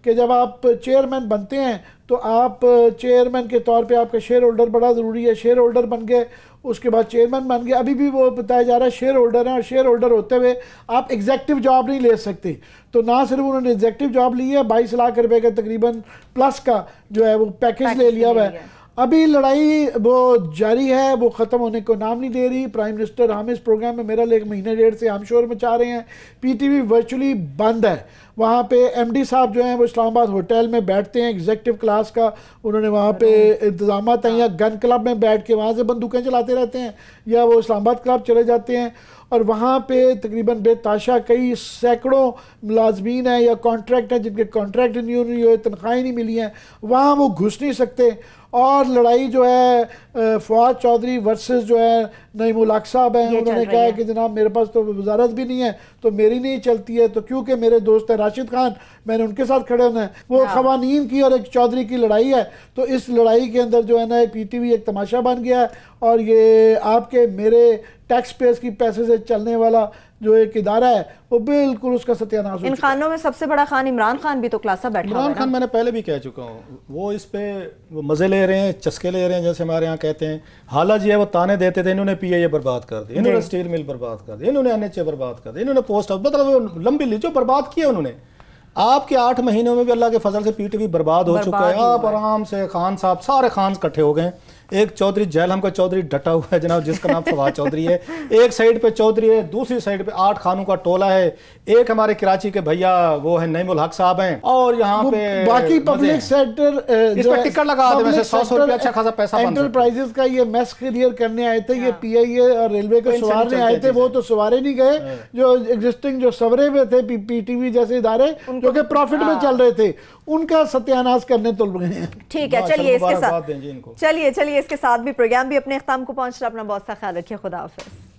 Speaker 2: کہ جب آپ چیئرمین بنتے ہیں تو آپ چیئرمین کے طور پہ آپ کا شیئر ہولڈر بڑا ضروری ہے. شیئر ہولڈر بن گئے, اس کے بعد چیئرمین بن گئے, ابھی بھی وہ بتایا جا رہا ہے شیئر ہولڈر ہیں, اور شیئر ہولڈر ہوتے ہوئے آپ ایگزیکٹو جاب نہیں لے سکتے. تو نہ صرف انہوں نے ایگزیکٹو جاب لی ہے, 22 لاکھ روپے کا تقریباً پلس کا جو ہے وہ پیکج لے لیا ہوا ہے. ابھی لڑائی وہ جاری ہے, وہ ختم ہونے کو نام نہیں دے رہی. پرائم منسٹر ہم اس پروگرام میں میرا 1 مہینے 1.5 سے ہم شور مچا رہے ہیں. پی ٹی وی ورچولی بند ہے. وہاں پہ ایم ڈی صاحب جو ہیں وہ اسلام آباد ہوٹل میں بیٹھتے ہیں, ایگزیکٹو کلاس کا انہوں نے وہاں پہ انتظامات ہیں, یا گن کلب میں بیٹھ کے وہاں سے بندوقیں چلاتے رہتے ہیں, یا وہ اسلام آباد کلب چلے جاتے ہیں. اور وہاں پہ تقریباً بے تاشا کئی سینکڑوں ملازمین ہیں یا کانٹریکٹ ہیں جن کے کانٹریکٹ نہیں ہوئے, تنخواہیں نہیں ملی ہیں, وہاں وہ گھس نہیں سکتے. اور لڑائی جو ہے فواد چودھری ورسز جو ہے نعیم الحق صاحب ہیں, انہوں نے کہا کہ جناب میرے پاس تو وزارت بھی نہیں ہے تو میری نہیں چلتی ہے, تو کیونکہ میرے دوست ہیں راشد خان, میں نے ان کے ساتھ کھڑے ہونا ہے. وہ قوانین کی اور ایک چودھری کی لڑائی ہے. تو اس لڑائی کے اندر جو ہے نا ایک پی ٹی وی ایک تماشا بن گیا ہے, اور یہ آپ کے میرے ٹیکس پیئرز کی پیسے سے چلنے والا جو ایک ادارہ ہے وہ بالکل اس کا ستیاناش ہو چکا ہے.
Speaker 1: ان خانوں میں سب سے بڑا خان عمران خان بھی تو کلاسہ بیٹھا ہوا ہے.
Speaker 3: عمران خان میں نے پہلے بھی کہہ چکا ہوں, وہ اس پہ وہ مزے لے رہے ہیں, چسکے لے رہے ہیں, جیسے ہمارے یہاں کہتے ہیں. حالہ جی ہے وہ تانے دیتے تھے, انہوں نے پی اے برباد کر دی, انہوں نے اسٹیل مل برباد کر دی, انہوں نے این ایچ اے برباد کر دی, انہوں نے پوسٹ ہاؤس, مطلب لمبی لی جو برباد کیا انہوں نے. آپ کے 8 مہینوں میں بھی اللہ کے فضل سے پی ٹی وی برباد ہو چکا ہے. آپ آرام سے خان صاحب سارے خان اکٹھے ہو گئے. ایک چودھری جیلم کا چودھری ڈٹا ہوا ہے جناب, جس کا نام فواد چودھری ہے. ایک سائیڈ پہ چودھری ہے, دوسری سائیڈ پہ 8 خانوں کا ٹولہ ہے. ایک ہمارے کراچی کے بھیا وہ ہے نعیم الحق صاحب ہیں, اور یہاں پہ
Speaker 2: باقی پبلک سیکٹر
Speaker 3: اس پہ ٹکٹ لگا دے, ویسے 100 روپیہ اچھا خاصا پیسہ بن سکتا ہے.
Speaker 2: انٹرپرائزز کا یہ میس کلیئر کرنے آئے تھے, یہ پی آئی اے اور ریلوے کو سوارنے آئے تھے, وہ تو سوارے نہیں گئے. جو ایگزسٹنگ جو سورے ہوئے تھے پی ٹی وی جیسے ادارے جو کہ پروفٹ میں چل رہے تھے, ان کا ستیاناش کرنے تل گئے ہیں.
Speaker 1: ٹھیک ہے, چلیے اس کے ساتھ اس کے ساتھ بھی پروگرام بھی اپنے اختتام کو پہنچ رہا. اپنا بہت سا خیال رکھیے. خدا حافظ.